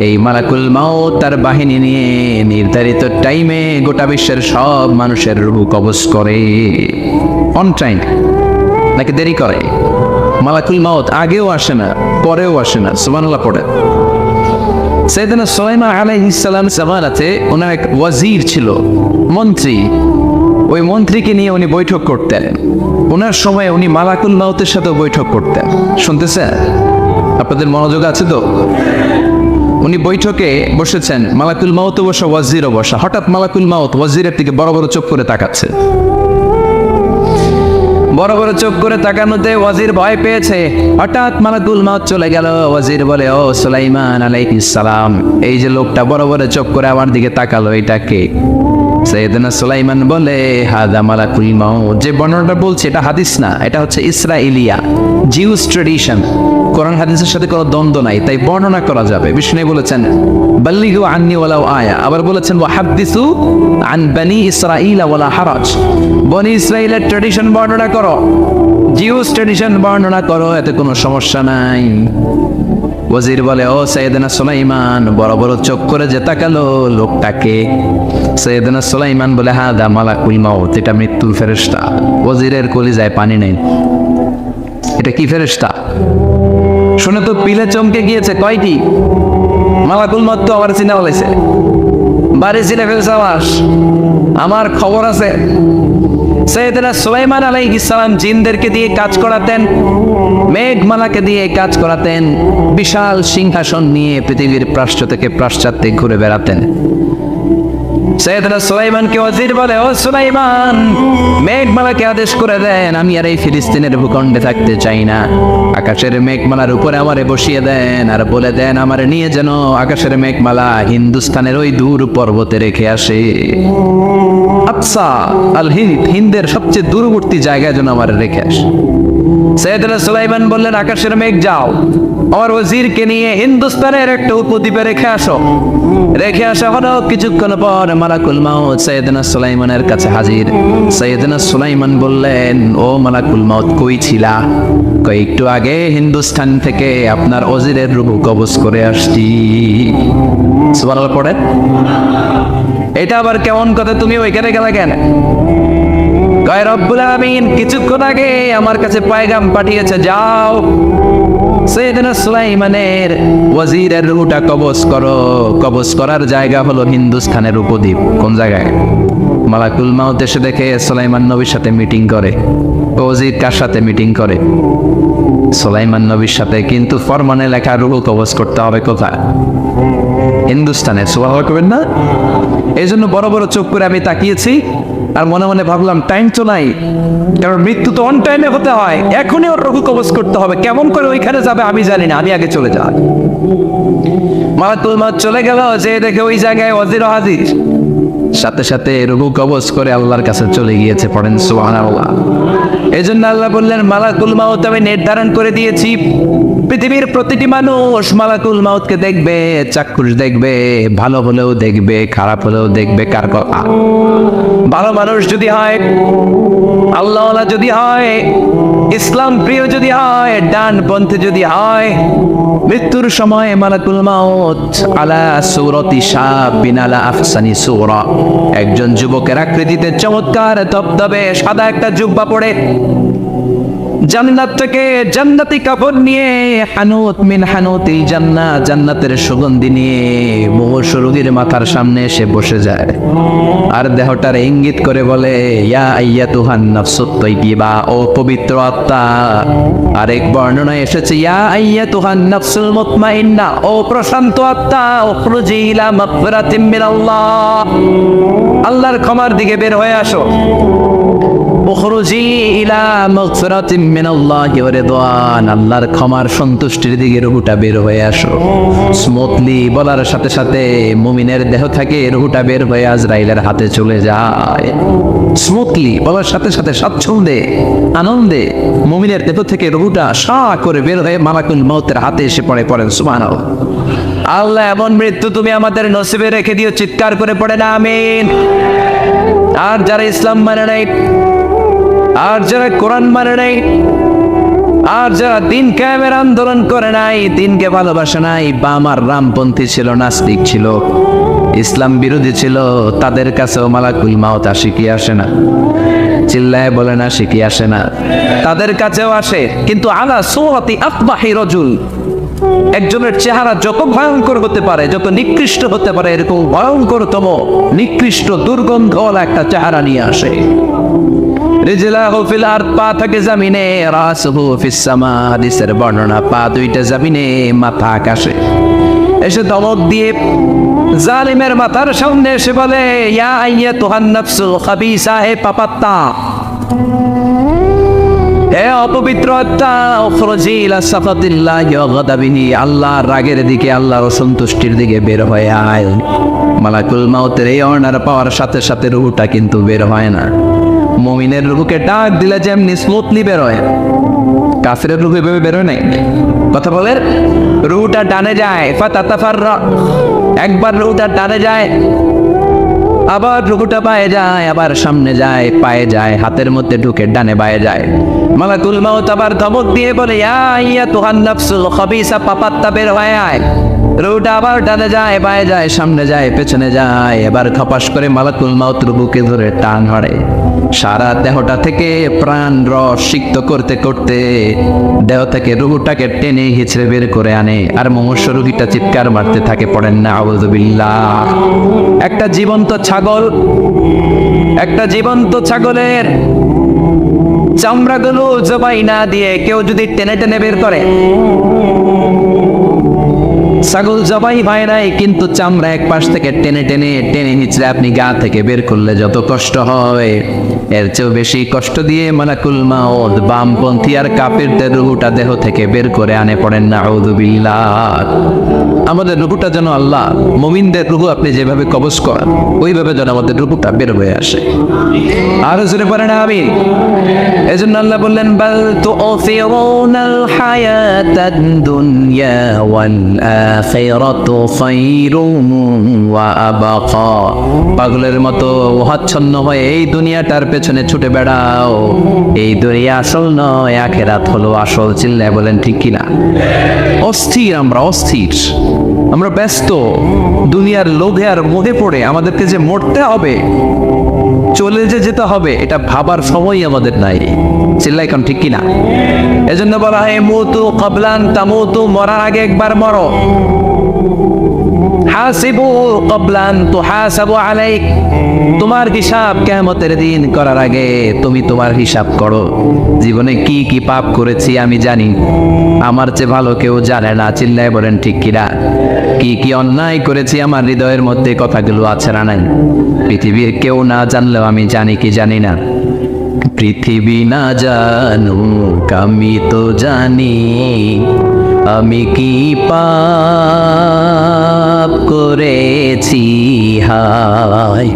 এই মালাকুল মাউত তার বাহিনী নিয়ে নির্ধারিত টাইমে গোটা বিশ্বের সব মানুষের রূহ কবজ করে। অন টাইম নাকি দেরি করে? মালাকুল মাউত আগেও আসে না, পরেও আসে না। সুবহানাল্লাহ পড়ে। সাইয়েদনা সুলাইমান আলাইহিস সালাম জামানাতে ওনার এক ওয়াজির ছিল, মন্ত্রী। ওই মন্ত্রীকে নিয়ে উনি বৈঠক করতেন। ওনার সময় উনি মালাকুল মাউতের সাথে বৈঠক করতেন। শুনতেছেন? আপনাদের মনোযোগ আছে তো? উনি বৈঠকে বসেছেন, মালাকুল মাউতও বসা, ওয়াজিরও বসা। হঠাৎ মালাকুল মাউত ওয়াজিরের দিকে বড় বড় চোখ করে তাকাচ্ছে। বড় বড় চোখ করে তাকানোতে ওয়াজির ভয় পেয়েছে। হঠাৎ মালাকুল মাউত চলে গেল। ওয়াজির বলে, ও সুলাইমান আলাইহিস সালাম, এই যে লোকটা বড় বড় চোখ করে আমার দিকে তাকালো, এটা কে? সাইয়েদনা সুলাইমান বলে, হাদা মালাকুল মাউত। যে বর্ণনাটা বলছে এটা হাদিস না, এটা হচ্ছে ইসরাইলিয়া, জিউস ট্রেডিশন। কোরআন হাদিসের সাথে কোনো দ্বন্দ্ব নাই, তাই বর্ণনা করা যাবে। বিষ্ণু বলেছেন, বাল্লিগু আন্নি ওয়ালাউ আয়া। আবার বলেছেন, ওয়াহাদ্দিসু আন বানি ইসরাইল ওয়ালা হারাজ। বনি ইসরাইলের ট্রেডিশন বর্ণনা করো, জিউস ট্রেডিশন বর্ণনা করো, এতে কোনো সমস্যা নাই। ওয়াজির বলে, ও সাইয়েদনা সুলাইমান, বড় বড় চোখ করে যে তাকালো লোকটাকে? সাইয়েদনা সুলাইমান বলে, হাদা মালাকুল মাউত, এটা মৃত্যুর ফেরেশতা। ওয়াজিরের কলিজায় পানি নেই। এটা কি ফেরেশতা? শুনে তো পিলে চমকে গিয়েছে। কয়টি? মালাকুল মাউত তো আমার চিনা বলেছে, বাড়ি চিনে ফেলছে আমার খবর আছে। সাইয়েদনা সুলাইমান আলাইহিস সালাম জিনদেরকে দিয়ে কাজ করাতেন, মেঘমালাকে দিয়ে কাজ করাতেন, বিশাল সিংহাসন নিয়ে পৃথিবীর প্রাচ্য থেকে পাশ্চাত্যে ঘুরে বেড়াতেন। সাইয়েদনা সুলাইমানকে ওয়াজির বলে, ও সুলাইমান, মেঘমালাকে আদেশ করে দেন, আমি আর এই ফিলিস্তিনের ভূখণ্ডে থাকতে চাই না। আকাশের মেঘমালার উপরে আমারে বসিয়ে দেন, আর বলে দেন আমারে নিয়ে যেন আকাশের মেঘমালা হিন্দুস্তানের ওই দূর পর্বতে রেখে আসে। আচ্ছা, আল হিন্দ, হিন্দের সবচেয়ে দূরবর্তী জায়গায় যেন আমার রেখে আসে। সাইয়েদনা সুলাইমান বললেন, আকাশের মেঘ যাও, আমার ওয়াজিরকে নিয়ে হিন্দুস্তানের একটা উপদ্বীপে রেখে আসো। রেখে আসা হলো। কিছুক্ষণ পর মালাকুল মাউত সাইয়েদনা সুলাইমানের কাছে হাজির। সাইয়েদনা সুলাইমান বললেন, ও মালাকুল মাউত, কই ছিলা? কই, একটু আগে হিন্দুস্তান থেকে আপনার ওয়াজিরের রূহ কবজ করে আসছি। সুবহানাল্লাহ পড়ে। এটা আবার কেমন কথা, তুমি ওইখানে গেলে কেন? কয়, রব্বুল আলামিন কিছুক্ষণ আগে আমার কাছে পয়গাম পাঠিয়েছে, যাও সৈয়দনা সুলাইমানের ওয়াজিরের রুহুটা কবজ করো। কবজ করার জায়গা হলো হিন্দুস্তানের উপদ্বীপ। কোন জায়গায়? মালাকুল মাউত এসে দেখে সুলাইমান নবীর সাথে মিটিং করে। ওয়াজির কার সাথে মিটিং করে? সুলাইমান নবীর সাথে। কিন্তু ফরমানে লেখা রুহু কবজ করতে হবে কোথায়? হিন্দুস্তানে। সুবহানাল্লাহ করবেন না? এই জন্য বড় বড় চোখ করে আমি তাকিয়েছি আর মনে মনে ভাবলাম টাইম তো নাই, কারণ মৃত্যু তো অন টাইমে হতে হয়। এখনই ওর রুহু কবজ করতে হবে। কেমন করে ওইখানে যাবে আমি জানি না, আমি আগে চলে যাই। মালাকুল মাউত চলে গেল, যে দেখে ওই জায়গায় ওয়াজির হাজির। সাথে সাথে রুহু কবজ করে আল্লাহর কাছে চলে গিয়েছে। পড়েন সুবহানাল্লাহ। এই জন্য আল্লাহ বললেন, মালাকুল মাউত আমি নির্ধারণ করে দিয়েছি, পৃথিবীর প্রতিটি মানুষ মালাকুল মাউতকে দেখবে, চাক্ষুষ দেখবে, ভালো হলেও দেখবে, খারাপ হলেও দেখবে। কার কথা? ভালো মানুষ যদি হয়, আল্লাহওয়ালা যদি হয়, ইসলাম প্রিয় যদি হয়, ডান পন্থী যদি হয়, মৃত্যুর সময় মালাকুল মাউত আলা সূরাতি শাবিন আলা আহসানি সূরা, একজন যুবকের আকৃতিতে চমৎকার ধবধবে সাদা একটা জুব্বা পরে, জান্নাত থেকে জান্নাতি কাপড় নিয়ে, হানুত মিন হানুতিল জান্নাত, জান্নাতের সুগন্ধি নিয়ে মুমূর্ষ রোগীর মাথার সামনে এসে বসে যায় আর দেহটার ইঙ্গিত করে বলে, ইয়া আইয়াতুহান নাফসুত তাইয়্যিবা, ও পবিত্র আত্মা। আরেক বর্ণনায় এসেছে, ইয়া আইয়াতুহান নাফসুল মুতমাইন্না, ও প্রশান্ত আত্মা, উখরুজি ইলা মাগফিরাতিম মিনাল্লাহ, আল্লাহর ক্ষমার দিকে বের হয়ে আসো। উখরুজি ইলা মাগফিরাতিম মিনাল্লাহি ওয়া রিদওয়ান, আল্লাহর ক্ষমার সন্তুষ্টির দিকে রুহুটা বের হয়ে আসো। স্মুথলি বলার সাথে সাথে মুমিনের দেহ থেকে রুহুটা বের হয়ে আজরাইলের হাতে চলে যায়। স্মুথলি বলার সাথে সাথে স্বাচ্ছন্দ্যে আনন্দে মুমিনের দেহ থেকে রুহুটা সা করে বের হয়ে মালাকুল মাউতের হাতে এসে পড়ে। পড়েন সুবহানাল্লাহ। আল্লাহ এমন মৃত্যু তুমি আমাদের নসিবে রেখে দিও, চিৎকার করে পড়েন আমিন। আর যারা ইসলাম মানে নাই, আর যারা কোরআন মানে নাই, আর যারা দিন কায়েমের আন্দোলন করে নাই, দিনকে ভালোবাসে নাই, বামার রামপন্থী ছিল, নাস্তিক ছিল, ইসলাম বিরোধী ছিল, তাদের কাছেও মালাকুল মাউত আসে কি আসে না? চিল্লায় বলে না, শিখি আসে না? তাদের কাছেও আসে, কিন্তু আলা সূরাতি আকবাহি রাজুল, একজনের চেহারা যত ভয়ঙ্কর হতে পারে, যত নিকৃষ্ট হতে পারে, এরকম ভয়ঙ্করতম নিকৃষ্ট দুর্গন্ধওয়ালা একটা চেহারা নিয়ে আসে। রিজলাহু ফিল আরদ, পা থাকে জমিনে, রাসুহু ফিস সামা, হাদিসের বর্ণনা, পা দুইটা জমিনে, মাথা আকাশে। এসে ধমক দিয়ে জালিমের মাথার সামনে এসে বলে, ইয়া আইয়াতুহান নাফসুল খাবিসা, হে পাপাত্তা, হে অপবিত্র আত্মা, উখরুজি ইলা সাফাতিল্লাহি ওয়া গাদাবিহি, আল্লাহর রাগের দিকে, আল্লাহর অসন্তুষ্টির দিকে বের হয়ে আয়। মালাকুল মাউতের এই অর্ডার পাওয়ার সাথে সাথে রুহুটা কিন্তু বের হয় না। মুমিনের রুহুকে ডাক দিলে যেমনি স্মুথলি বের হয়, কাফিরের রুহু এভাবে বের হয় নাই। কথা বলেন, রুহুটা ডানে যায়, ফাতাতাফাররা, একবার রুহুটা ডানে যায়, আবার রুহুটা পায়ে যায়, আবার সামনে যায়, পায়ে যায়, হাতের মধ্যে ঢুকে ডানে বায়ে যায়। মালাকুল মাউত আবার ধমক দিয়ে বলে, ইয়া আইয়াতুহান নাফসুল খাবিসা, পাপাত্তা বের হয়ে আয়। রুহুটা আবার ডানে যায়, বায়ে যায়, সামনে যায়, পেছনে যায়। এবার খপাস করে মালাকুল মাউত রুহুকে ধরে টান ধরে, সারা দেহটা থেকে প্রাণ রস সিক্ত করতে করতে দেহ থেকে রুহুটাকে টেনে হিচড়ে বের করে আনে। আর মুমূর্ষ রোগীটা চিৎকার মারতে থাকে। পড়েন না আউযু বিল্লাহ। একটা জীবন্ত ছাগল, একটা জীবন্ত ছাগলের চামড়াগুলো জবাই না দিয়ে কেউ যদি টেনে টেনে বের করে, ছাগল জবাই হয় নাই, কিন্তু চামড়া এক পাশ থেকে টেনে টেনে টেনে হিচড়ে আপনি গা থেকে বের করলে যত কষ্ট হয়, এর চেয়েও বেশি কষ্ট দিয়ে মালাকুল মাউত বামপন্থী আর কাফিরদের রুহুটা দেহ থেকে বের করে আনে। পড়েন না আউযু বিল্লাহ। আমাদের রুহুটা যেন আল্লাহ, মুমিনদের রুহু আপনি যেভাবে কবজ করেন, ওইভাবে যেন আমাদের রুহুটা বের হয়ে আসে। আর জোরে পড়েন আমিন। এজন্য আল্লাহ বললেন, বাল তুউসিরুনাল হায়াতাদ দুনিয়া ওয়াল আখিরাতু খায়রুন ওয়া আবকা। পাগলের মতো ওহাচ্ছন্ন হয়ে এই দুনিয়াটার পেছনে ছুটে বেড়াও, এই দুনিয়া আসল নয়, আখিরাত হলো আসল। চিল্লায় বলেন ঠিক কিনা? অস্থির, আমরা অস্থির, আমরা ব্যস্ত দুনিয়ার লোভে আর মোহে পড়ে। আমাদেরকে যে মরতে হবে, চলে যে যেতে হবে, এটা ভাবার সময় আমাদের নাই। চিল্লাই কোন ঠিক কিনা? এজন্য বলা হয় মুতু ক্বাবলান তামুতু, মরার আগে একবার মরো। হাসিবু ক্বাবলান তুহাসাবু আলাইক, তোমার হিসাব কিয়ামতের দিন করার আগে তুমি তোমার হিসাব করো। জীবনে কি কি পাপ করেছি আমি জানি, আমার চেয়ে ভালো কেউ জানে না। চিল্লায় বলেন ঠিক কিনা? কি কি অন্যায় করেছি আমার হৃদয়ের মধ্যে কথাগুলো আছে না নাই? পৃথিবীর কেউ না জানলেও আমি জানি কি জানি না? পৃথিবী না জানুক আমি তো জানি, আমি কি পাপ করেছি হায়।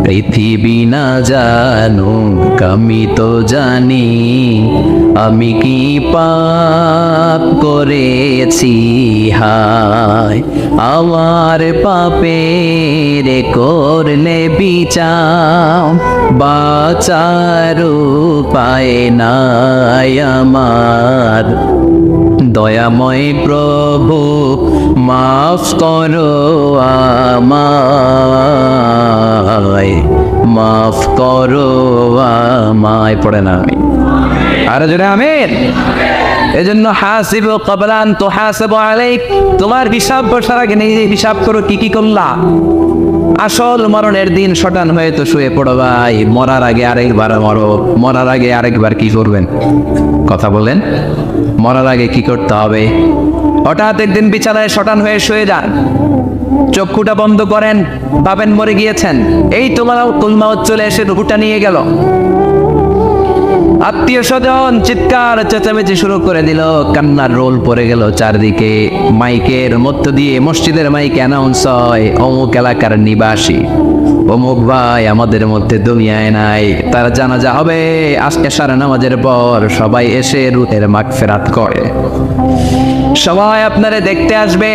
পৃথিবী না জানুক আমি তো জানি, আমি কি পাপ করেছি হায়। আমার পাপের করলে বিচার, বাঁচার উপায় নাই আমার। দয়াময় প্রভু মাফ করো আমায়, মাফ করো আমায়। পড়ে না আমি আর জোরে আমিন। এজন্য হাসিবু ক্বাবলান তুহাসাবু আলাইক, তোমার হিসাব বসার আগে নিজে হিসাব করো কি কি করলা। আসল মরণের দিন শটান হয়ে তো শুয়ে পড়ো ভাই, মরার আগে আরেকবার মরো। মরার আগে আরেকবার কি করবেন? কথা বলেন, মরার আগে কি করতে হবে? হঠাৎ একদিন বিছানায় শটান হয়ে শুয়ে যান, চক্ষুটা বন্ধ করেন, ভাবেন মরে গিয়েছেন। এই তোমার কুলমাউত চলে এসে রুহুটা নিয়ে গেল। আত্মীয় স্বজন চিৎকার চেঁচামেচি শুরু করে দিল, কান্নার রোল পড়ে গেল চারদিকে। মাইকের মধ্য দিয়ে, মসজিদের মাইকে অ্যানাউন্স হয়, অমুক এলাকার নিবাসী অমুক ভাই আমাদের মধ্যে দুনিয়ায় নাই, তার জানাজা হবে আজকে এশার নামাজের পর। সবাই এসে রুহের মাগফিরাত করে, সবাই আপনারে দেখতে আসবে,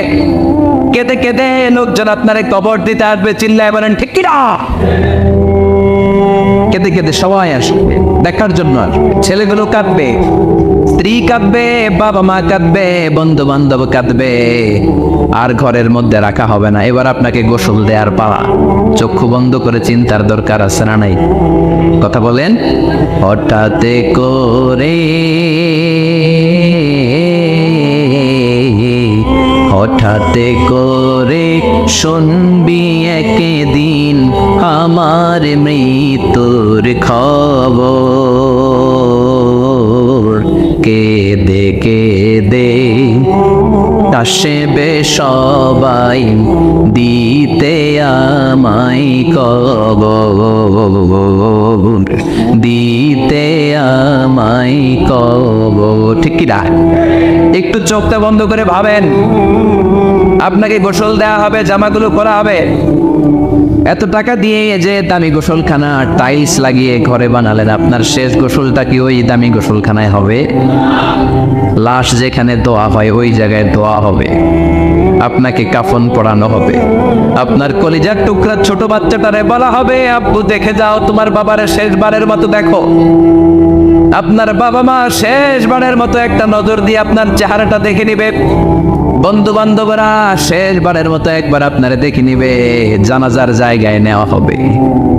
কেঁদে কেঁদে লোকজন আপনারে কবর দিতে আসবে। চিল্লায় বলেন ঠিক কিনা? কেঁদে কেঁদে সবাই আসবে দেখার জন্য। ছেলেগুলো কাঁদবে, স্ত্রী কাঁদবে, বাবা মা কাঁদবে, বন্ধু বান্ধব কাঁদবে। আর ঘরের মধ্যে রাখা হবে না, এবার আপনাকে গোসল দেওয়ার পালা। চক্ষু বন্ধ করে চিন্তার দরকার আছে না নাই? কথা বলেন। হঠাৎ করে, হঠাৎ করে শুনবি একদিন আমার মৃত্যুর খবর। কেঁদে কেঁদে আসবে সবাই দিতে আমায় কবর, দিতে আমায় কবর। ঠিক কি না? একটু চোখটা বন্ধ করে ভাবেন, আপনাকে গোসল দেওয়া হবে, জামাগুলো করা হবে। এত টাকা দিয়ে যে দামি গোসলখানা টাইলস লাগিয়ে ঘরে বানালেন, আপনার শেষ গোসলটা কি ওই দামি গোসলখানায় হবে? লাশ যেখানে দোয়া হয় ওই জায়গায় দোয়া হবে, আপনাকে কাফন পরানো হবে। আপনার কলিজার টুকরা ছোট বাচ্চাটারে বলা হবে, আব্বু দেখে যাও তোমার বাবারে শেষবারের মতো দেখো। আপনার বাবা মা শেষবারের মতো একটা নজর দিয়ে আপনার চেহারাটা দেখে নিবে। বন্ধু বান্ধবরা শেষবারের মতো একবার আপনারে দেখে নিবে। জানাজার জায়গায় নেওয়া হবে।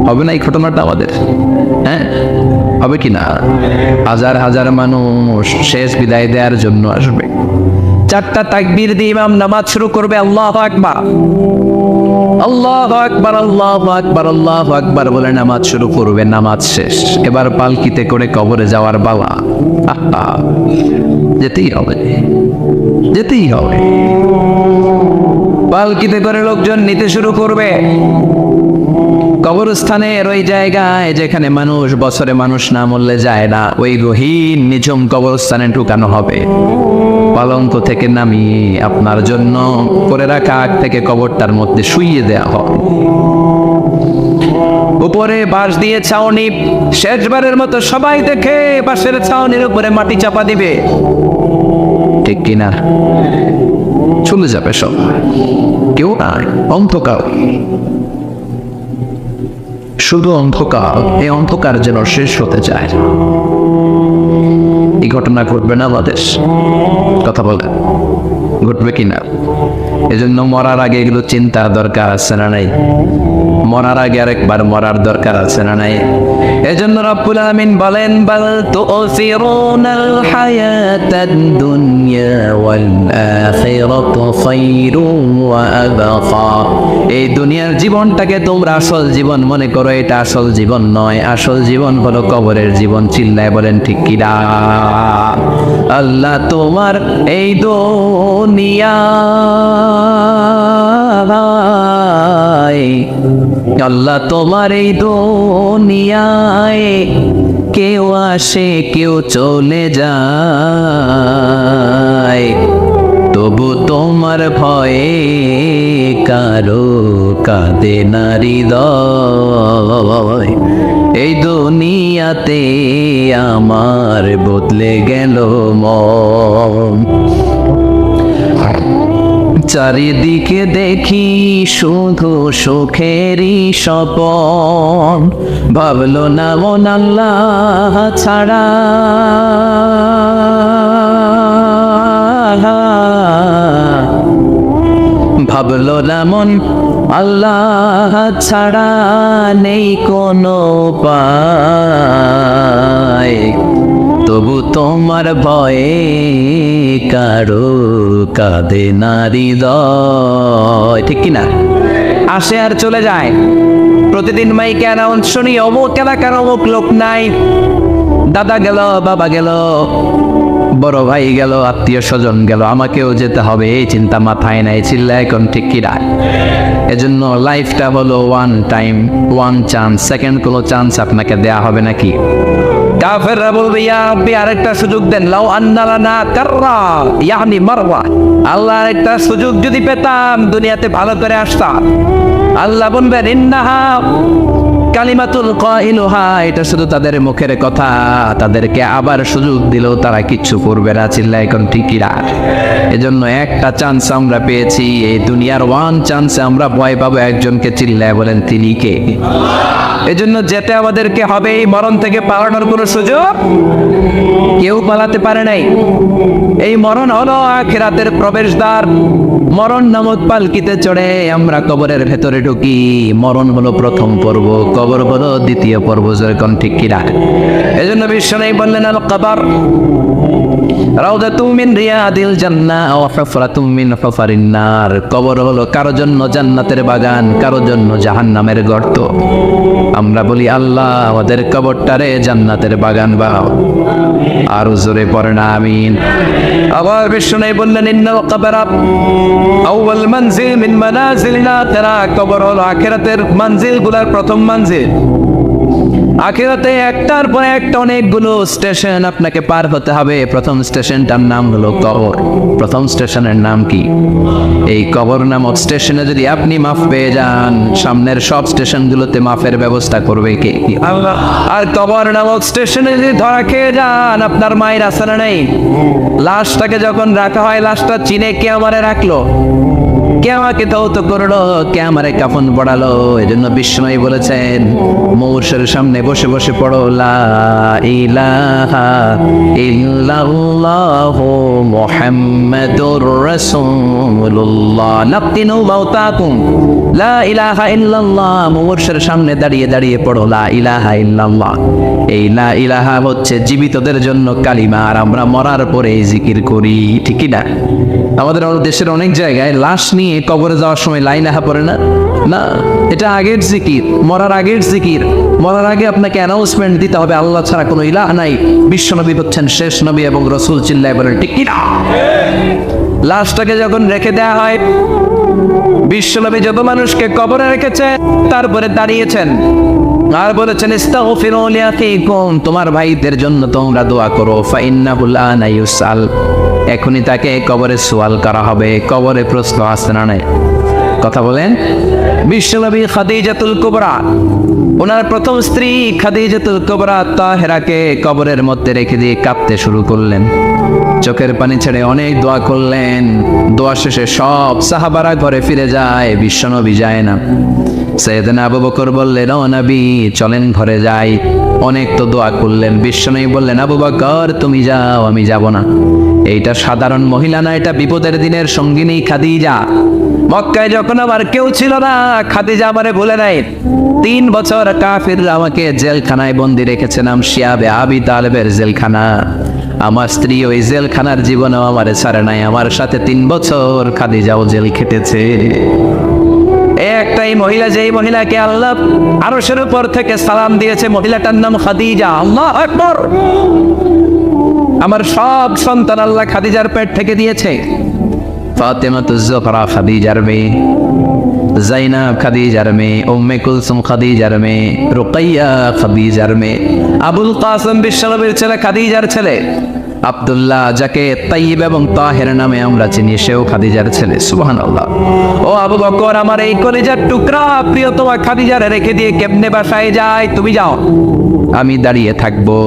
হবে না এই ঘটনাটা আমাদের? হ্যাঁ, হবে কি না? হাজার হাজার মানুষ শেষ বিদায় দেওয়ার জন্য আসবে। চারটা তাকবীর দিয়ে ইমাম নামাজ শুরু করবে, আল্লাহু আকবার, আল্লাহু আকবার, আল্লাহু আকবার, আল্লাহু আকবার বলে নামাজ শুরু করবে। নামাজ শেষ, এবার পালকিতে করে কবরে যাওয়ার পালা। যেতেই হবে, যেতেই হবে। পালকিতে করে লোকজন নিতে শুরু করবে। কবরস্থানের ওই জায়গায় যেখানে মানুষ বছরে মানুষ না মরলে যায় না, ওই গহীন নিঝুম কবরস্থানে ঢুকানো হবে। পালঙ্ক থেকে নামিয়ে আপনার জন্য করে রাখা আগ থেকে কবরটার মধ্যে শুইয়ে দেয়া হবে। উপরে বাঁশ দিয়ে ছাউনি, শেষবারের মতো সবাই দেখে বাঁশের ছাউনির উপরে মাটি চাপা দিবে। ঠিক কিনা? চলে যাবে সব, কেউ নাই, অন্ধকার, শুধু অন্ধকার। এই অন্ধকার যেন শেষ হতে চায়। এই ঘটনা ঘটবে না আমাদের? কথা বলে ঘটবে কিনা? এজন্য মরার আগে এগুলো চিন্তার দরকার আছে না নাই? মরার আগে আরেকবার মরার দরকার আছে না নাই? এজন্য রব্বুল আলামিন বলেন, বাল তুসিরুনাল হায়াতাদ দুনিয়া ওয়াল আখিরাতু খায়রুন ওয়া আবকা। এই দুনিয়ার জীবনটাকে তোমরা আসল জীবন মনে করো, এটা আসল জীবন নয়। আসল জীবন হলো কবরের জীবন। চিল্লায় বলেন ঠিক কি না? আল্লাহ তোমার এই দুনিয়া, আল্লাহ তোমার এই দুনিয়ায় কেউ আসে কেউ চলে যায়, তবু তোমার ভয়ে কারো কাঁদে না হৃদয়। এই দুনিয়াতে আমার বদলে গেল মন। চারিদিকে দেখি শুধু সুখেরই স্বপন, ভাবলো না মন আল্লাহ ছাড়া, ভাবলো না মন আল্লাহ ছাড়া নেই কোনো উপায়, তবু তোমার ভয়ে কারো কাঁদে না হৃদয়। ঠিক কিনা? আসে আর চলে যায়। প্রতিদিন মাইকে অ্যানাউন্স শুনি, অমুক এলাকার অমুক লোক নাই, দাদা গেল, বাবা গেল, বড় ভাই গেল, আত্মীয় স্বজন গেল, আমাকেও যেতে হবে, এই চিন্তা মাথায় নাই। চিল্লা এখন ঠিক কিনা? এজন্য লাইফটা হলো one time, one chance, second কোনো চান্স আপনাকে দেয়া হবে নাকি? কাফেররা বলবে, ইয়া রাব্বি আরেকটা সুযোগ দেন, লাউ আন্না লানা কাররা ইয়ানি মারওয়া, আল্লাহ আরেকটা সুযোগ যদি পেতাম দুনিয়াতে ভালো করে আসতাম। আল্লাহ বলবেন, ইন্নাহা কালিমাতুল কাইলুহা, এটা শুধু তাদের মুখের কথা, তাদেরকে আবার সুযোগ দিলেও তারা কিচ্ছু করবে না। চিল্লা এখন ঠিকই রাখ। এজন্য একটা চান্স আমরা পেয়েছি, এই দুনিয়ার ওয়ান চান্সে আমরা ভয় পাবো একজনকে। চিল্লায় বলেন তিনি কে? এজন্য যেতে আমাদেরকে হবে। এই মরণ থেকে পালানোর কোনো সুযোগ কেউ পালাতে পারে নাই। এই মরণ হলো আখিরাতের প্রবেশদ্বার। মরণ নামক পালকিতে চড়ে আমরা কবরের ভেতরে ঢুকি। মরণ হলো প্রথম পর্ব, কবর হলো দ্বিতীয় পর্ব। যেরকম ঠিক কিনা? এজন্য বিশ্বনবী বললেন, আল কবর রাউদাতুম মিন রিয়াদিল জান্নাহ ওয়া হুফরাতুম মিন হুফারিন নার। কবর হলো কারো জন্য জান্নাতের বাগান, কারো জন্য জাহান্নামের গর্ত। আমরা বলি, আল্লাহ আমাদের কবরটারে জান্নাতের বাগান বানাও। আর জোরে পড়েন আমিন। আবার বিশ্বনবী বললেন, ইন্নাল কবর আউয়াল মানজিল মিন মানাজিলিল আখিরাহ। কবর হলো আখিরাতের মানজিলগুলোর প্রথম মানজিল। আখিরাতে একটার পর একটা অনেকগুলো স্টেশন আপনাকে পার হতে হবে। প্রথম স্টেশনটার নাম হলো কবর। প্রথম স্টেশনের নাম কি? এই কবর নামক স্টেশনে যদি আপনি মাফ পেয়ে যান, সামনের সব স্টেশনগুলোতে মাফের ব্যবস্থা করবে কে? আল্লাহ। আর কবর নামক স্টেশনে যদি ধরা খেয়ে যান, আপনার মায়ের আসানা নেই। লাশটাকে যখন রাখা হয়, লাশটা চিনে কে আমারে রাখলো, কে আমাকে ধৌত করলো, কে আমারে কাফন পড়ালো। এজন্য বিষ্ণুই বলেছেন, মৌর্ষের সামনে বসে বসে পড়ো, লা ইলাহা ইল্লাল্লাহু মুহাম্মাদুর রাসূলুল্লাহ লাকিনু মাউতাকুম। লা ইলাহা ইল্লাল্লাহ, মৌর্ষের সামনে দাঁড়িয়ে দাঁড়িয়ে পড়ো লা ইলাহা ইল্লাল্লাহ। এই লা ইলাহা হচ্ছে জীবিতদের জন্য কালিমা, আর আমরা মরার পরে এই জিকির করি। ঠিক কি না? আমাদের দেশের অনেক জায়গায় লাশ নিয়ে কবরে যাওয়ার সময় লা ইলাহা পড়ে না। না, এটা আগের জিকির, মরার আগের জিকির। মরার আগে আপনাকে অ্যানাউন্সমেন্ট দিতে হবে, আল্লাহ ছাড়া কোনো ইলাহ নাই, বিশ্বনবী হচ্ছেন শেষ নবী এবং রাসূল। চিল্লায় বলেন ঠিক কি না? লাশটাকে যখন রেখে দেয়া হয়, বিশ্বনবী যত মানুষকে কবরে রেখেছে, তারপরে দাঁড়িয়েছেন আর বলেছেন, ইস্তাগফিরু লিআখিকুম, তোমার ভাইদের জন্য তোমরা দোয়া করো। ফাইন্নাহু আনা ইউসাল, এখনই তাকে কবরে সওয়াল করা হবে। কবরে প্রশ্ন আসছে না নাই? কথা বলেন। বিশ্বনবী খাদিজাতুল কুবরা, ওনার প্রথম স্ত্রী খাদিজাতুল কুবরা তাহেরাকে কবরের মধ্যে রেখে দিয়ে কাঁদতে শুরু করলেন। চোখের পানি ছেড়ে অনেক দোয়া করলেন। দোয়া শেষে সব সাহাবারা ঘরে ফিরে যায়, বিশ্বনবী যায় না। সাইয়েদনা আবু বকর বললেন, ও নবী চলেন ঘরে যাই। অনেক তো দোয়া করলেন। বিশ্বনবী বললেন, আবু বকর তুমি যাও, আমি যাব না। এইটা সাধারণ মহিলা না, এটা বিপদের দিনের সঙ্গিনী খাদিজা। মক্কায় যখন আমার কেউ ছিল না, খাদিজা আমারে ভুলে নাই। 3 বছর কাফিররা আমাকে জেলখানায় বন্দি রেখেছে, নাম শিয়াবে আবি তালেবের জেলখানা। আমার স্ত্রী ওই জেলখানার জীবনেও আমারে ছাড়ে নাই, আমার সাথে 3 বছর খাদিজাও জেল খেটেছে। একটাই মহিলা, যেই মহিলাকে আল্লাহ আরশের উপর থেকে সালাম দিয়েছে, মহিলাটার নাম খাদিজা। আল্লাহু আকবার। আমার সব সন্তান আল্লাহ খাদিজার পেট থেকে দিয়েছে। ফাতেমাতুজ জোহরা খাদিজার মেয়ে, জাইনাব খাদিজার মেয়ে, উম্মে কুলসুম খাদিজার মেয়ে, রুকাইয়া খাদিজার মেয়ে, আবুল কাসেম বিশ্বনবীর ছেলে খাদিজার ছেলে, আব্দুল্লাহ যাকে তাইয়্যিব এবং তাহের নামে আমরা চিনি, সেও খাদিজার ছেলে। সুবহানাল্লাহ। ও আবু বকর, আমার এই কলিজার টুকরা প্রিয়তমা খাদিজারে রেখে দিয়ে কেমনে বাসায় যায়? তুমি যাও, আমি দাঁড়িয়ে থাকবো।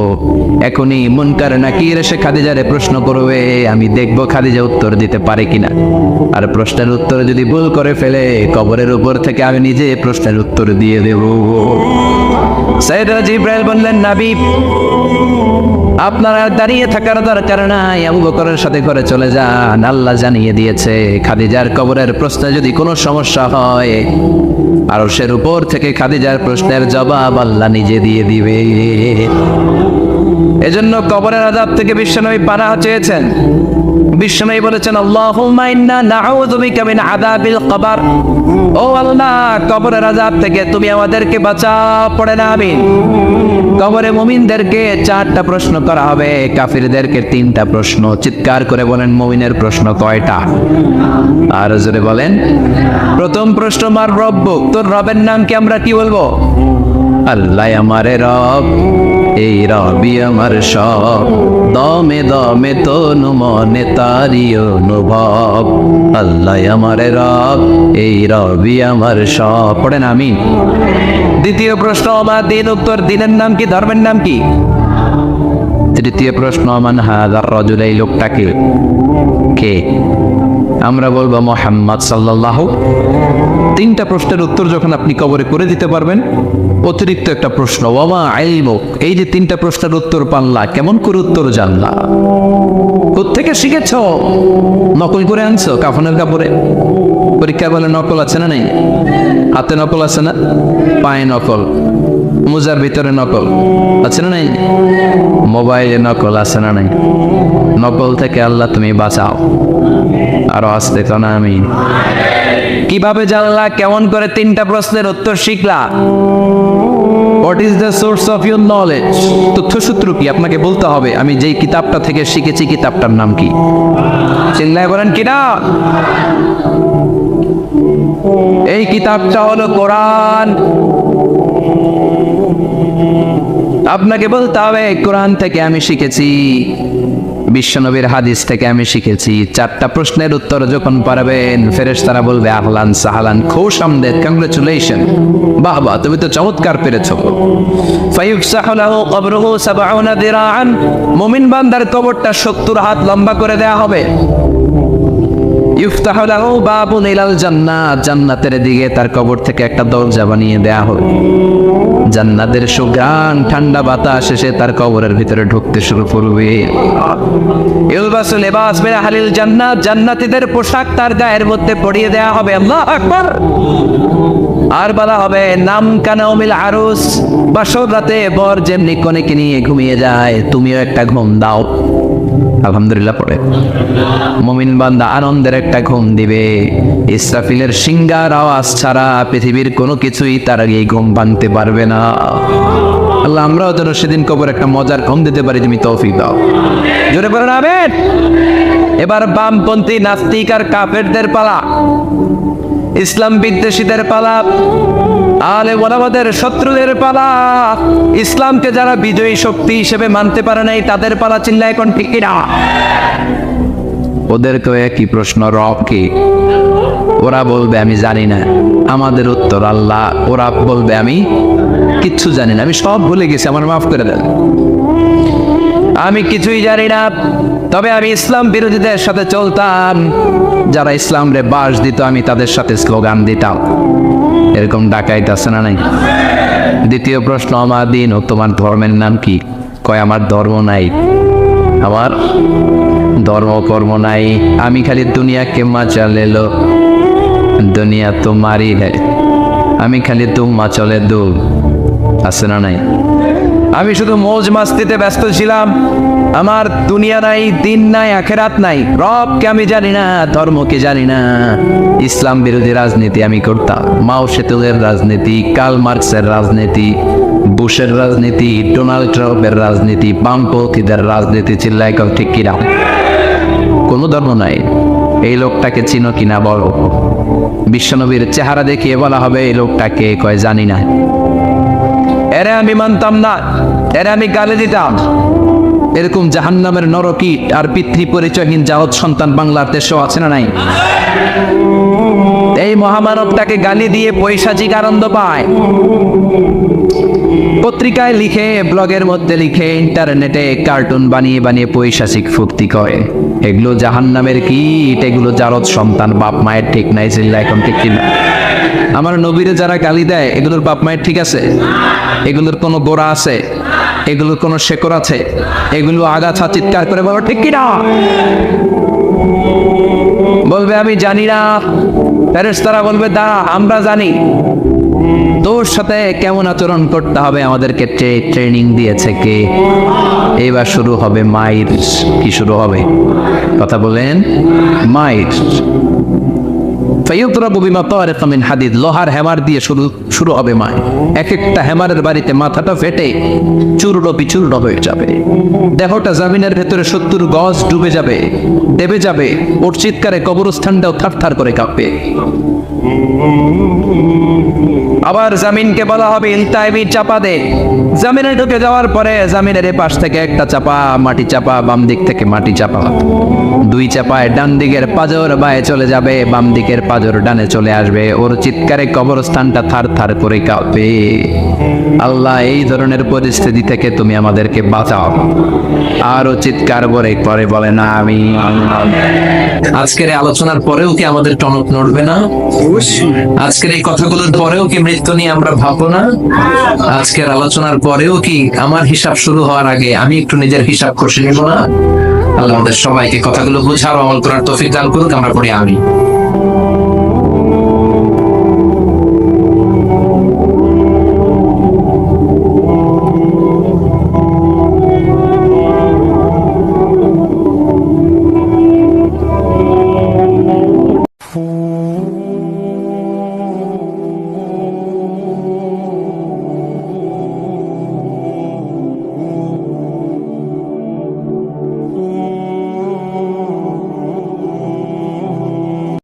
এখনই মুনকার নাকির এসে খাদিজারে প্রশ্ন করবে, আমি দেখবো খাদিজা উত্তর দিতে পারে কিনা। আর প্রশ্নের উত্তর যদি ভুল করে ফেলে, কবরের উপর থেকে আমি নিজে প্রশ্নের উত্তর দিয়ে দেব। সাইয়েদনা জিবরাইল বললেন, নবী আপনারা দাঁড়িয়ে থাকার দরকার নাই, আবু বকরের সাথে ঘরে চলে যান। আল্লাহ জানিয়ে দিয়েছে, খাদিজার কবরের প্রশ্নে যদি কোনো সমস্যা হয়, আরশের উপর থেকে খাদিজার প্রশ্নের জবাব আল্লাহ নিজে দিয়ে দিবে। এজন্য কবরের আযাব থেকে বিশ্বনবী পানাহ চেয়েছেন। বিশ্বনবী বলেছেন, আল্লাহুম্মা ইন্না নাউযু বিকা মিন আযাবিল কবর। ও আল্লাহ, কবরের আযাব থেকে তুমি আমাদেরকে বাঁচাও। পড়েন আমিন। কবরে মুমিনদেরকে 4টা প্রশ্ন করা হবে, কাফিরদেরকে 3টা প্রশ্ন। চিৎকার করে বলেন, মুমিনের প্রশ্ন কয়টা? আর জোরে বলেন। প্রথম প্রশ্ন, মার রব্বুক, তোর রবের নাম কি? আমরা কি বলবো? আল্লাহ আমারে রব, এই রবি আমার সব, দমে দমে তনু মনে তারি অনুভব। আল্লাহ আমারে রব, এই রবি আমার সব। পড়েন আমিন। দ্বিতীয় প্রশ্ন, আমার দিন, উত্তর দিনের নাম কি? ধর্মের নাম কি? তৃতীয় প্রশ্ন, মান হাযার রাজুল, এই লোকটাকে কে? আমরা বলবো মুহাম্মদ সাল্লাল্লাহু। 3টা প্রশ্নের উত্তর যখন আপনি কবরে করে দিতে পারবেন, অতিরিক্ত একটা প্রশ্ন, ওয়ামা ইলমুক, এই যে 3টা প্রশ্নের উত্তর পাল্লা, কেমন করে উত্তর জানলা? কোত্থেকে শিখেছ? নকল করে আনছো কাফনের কাপড়ে? পরীক্ষা বলে নকল আছে না নেই? হাতে নকল আছে না? পায়ে নকল, মোজার ভিতরে নকল আছে না নেই? মোবাইলে নকল আছে না নেই? নকল থেকে আল্লাহ তুমি বাঁচাও। আরো আসতে তো না আমি। কিভাবে জানলা? কেমন করে 3টা প্রশ্নের উত্তর শিখলা? What is the source of your knowledge? তথ্যসূত্র কি? আপনাকে বলতে হবে, আমি যেই কিতাবটা থেকে শিখেছি, কিতাবটার নাম কি? চিল্লায় বলেন কিনা? এই কিতাবটা হলো কোরআন। আপনাকে বলতে হবে, কোরআন থেকে আমি শিখেছি, বিশ্বনবীর হাদিস থেকে আমি শিখেছি। 4টা প্রশ্নের উত্তর যখন পারবেন, ফেরেশতারা বলবে, আহলান সাহলান, খুশ আমদেদ, কংগ্রেচুলেশন, বাহ বাহ, তুমি তো চমৎকার পেরেছো। ফায়ুফসাহু লাহু কবরুহু 70 দিরাআন, মুমিন বান্দার কবরটা 70 হাত লম্বা করে দেয়া হবে। ইফতাহু লাহু বাবুন ইলাল জান্নাত, জান্নাতের দিকে তার কবর থেকে একটা দরজা বানিয়ে দেয়া হবে। জান্নাতের সুঘ্রাণ, ঠান্ডা বাতাস এসে তার কবরের ভিতরে ঢুকতে শুরু করবে। ইলবাসু লিবাস মিন আহলিল জান্নাত, জান্নাতীদের পোশাক তার গায়ের মধ্যে পরিয়ে দেয়া হবে। আল্লাহু আকবার। আর বলা হবে, নাম কানাউমিল আরুস, বাসর রাতে বর যেমনি কনেকে নিয়ে ঘুমিয়ে যায়, তুমিও একটা ঘুম দাও। আলহামদুলিল্লাহ পড়ে মুমিন বান্দা আনন্দের একটা ঘুম দিবে। ইসরাফিলের সিংগার আওয়াজ ছাড়া পৃথিবীর কোনো কিছুই তার আগে এই ঘুম ভাঙতে পারবে না। আল্লাহ আমরাও যেন সেদিন কবর একটা মজার ঘুম দিতে পারি, তুমি তৌফিক দাও। জোরে বলেন আমিন। এবার বামপন্থী নাস্তিক আর কাফেরদের পালা, ইসলাম বিদ্বেষীদের পালা, আলে ওলামাদের শত্রুদের পালা, ইসলামকে যারা বিজয়ী শক্তি হিসেবে মানতে পারে নাই তাদের পালা। চিল্লায় কোন ঠিক কিনা? ওদেরকেও একই প্রশ্ন, রব কি? ওরা বলবে আমি জানি না। আমাদের উত্তর আল্লাহ। ওরা বলবে আমি কিচ্ছু জানি না, আমি সব ভুলে গেছি, আমার মাফ করে দেন, আমি কিছুই জানি না। তবে আমি ইসলাম বিরোধীদের সাথে চলতাম, যারা ইসলাম রে বাস দিত আমি তাদের সাথে স্লোগান দিতাম। এরকম ডাকাইত আছে না নাই? দ্বিতীয় প্রশ্ন, আমার দিন ও তোমার ধর্মের নাম কি? কয় আমার ধর্ম নাই, আমার ধর্ম কর্ম নাই, আমি খালি দুনিয়াকে মজা লেলো, দুনিয়া তোমারই है, আমি খালি তোমা চলে দু, আছে না নাই? আমি শুধু মৌজ মাস্তিতে ব্যস্ত ছিলাম, আমার দুনিয়া নাই, দিন নাই, আখেরাত নাই, রবকে আমি জানি না, ধর্মকে জানি না। ইসলাম বিরোধী রাজনীতি আমি করতাম, মাও সেতুলের রাজনীতি, কার্ল মার্কসের রাজনীতি, বুশের রাজনীতি, ডোনাল্ড ট্রাম্পের রাজনীতি, বামপন্থীদের রাজনীতি, চিল্লাই কও ঠিক কিনা? কোনো ধর্ম নাই। এই লোকটাকে চিনো কিনা বলো। বিশ্বনবীর চেহারা দেখিয়ে বলা হবে এই লোকটাকে, কয় জানি না। এরে আমি মানতাম না, এরে আমি গালি দিতাম। এরকম জাহান্নামের নরকীট আর পিতৃ পরিচয়হীন জাহদ সন্তান বাংলার দেশেও আছে না নাই? এই মহামানবটাকে গালি দিয়ে পৈশাচিক আনন্দ পায়। পত্রিকায় লিখে, ব্লগের মধ্যে লিখে, ইন্টারনেটে কার্টুন বানিয়ে বানিয়ে পৈশাচিক ফুর্তি করে। এগুলো জাহান্নামের কীট, এগুলো জারদ সন্তান, বাপ মায়ের ঠিক নাই, চিল্লা এখন ঠিক কিনা? আমার নবীরে যারা গালি দেয়, এগুলোর বাপ মায়ের ঠিক আছে? এগুলোর কোনো গোড়া আছে? এগুলোর কোনো শেকড় আছে? এগুলো আগাছা চিৎকার করে বলো ঠিক কিনা? বলবে আমি জানি না, ফেরেশতারা বলবে দাঁড়া আমরা জানি। তোর সাথে কেমন আচরণ করতে হবে আমাদেরকে ট্রেনিং দিয়েছে কে? এবার শুরু হবে মাইর। কি শুরু হবে? কথা বলেন, মাইর। ফায়ুতরাবু বিমা তারিকা মিন হাদিদ, লোহার হ্যামার দিয়ে শুরু হবে মাইর। এক একটা হ্যামারের বাড়িতে মাথাটা ফেটে চূর্ণ বিচূর্ণ হয়ে যাবে, দেহটা জমিনের ভেতরে 70 গজ ডুবে যাবে, দেবে যাবে। ওর চিৎকারে কবরস্থানটাও থারথার করে কাঁপবে। আবার জামিনকে বলা হবে ইলতাইবি, চাপা দে। জামিনে ঢুকে যাওয়ার পরে জামিনের পাশ থেকে একটা চাপা, মাটি চাপা, বাম দিক থেকে মাটি চাপা, দুই চাপায় ডান দিকের পাজর বায়ে চলে যাবে, বাম দিকের পাজর ডানে চলে আসবে। ওর চিৎকারে কবরস্থানটা থার থার করে কাঁপবে। আল্লাহ এই ধরনের পরিস্থিতি থেকে তুমি আমাদেরকে বাঁচাও। আরো চিৎকার করে বলে না আমি। আজকের এই আলোচনার পরেও কি আমাদের টনক নড়বে না? আজকের এই কথাগুলোর পরেও কি মৃত্যু নিয়ে আমরা ভাববো না? আজকের আলোচনার পরেও কি আমার হিসাব শুরু হওয়ার আগে আমি একটু নিজের হিসাব কষে নেব না? আল্লাহ আমাদের সবাইকে কথাগুলো বুঝার আমল করার তৌফিক দান করুক। আমরা পড়ি আমিন।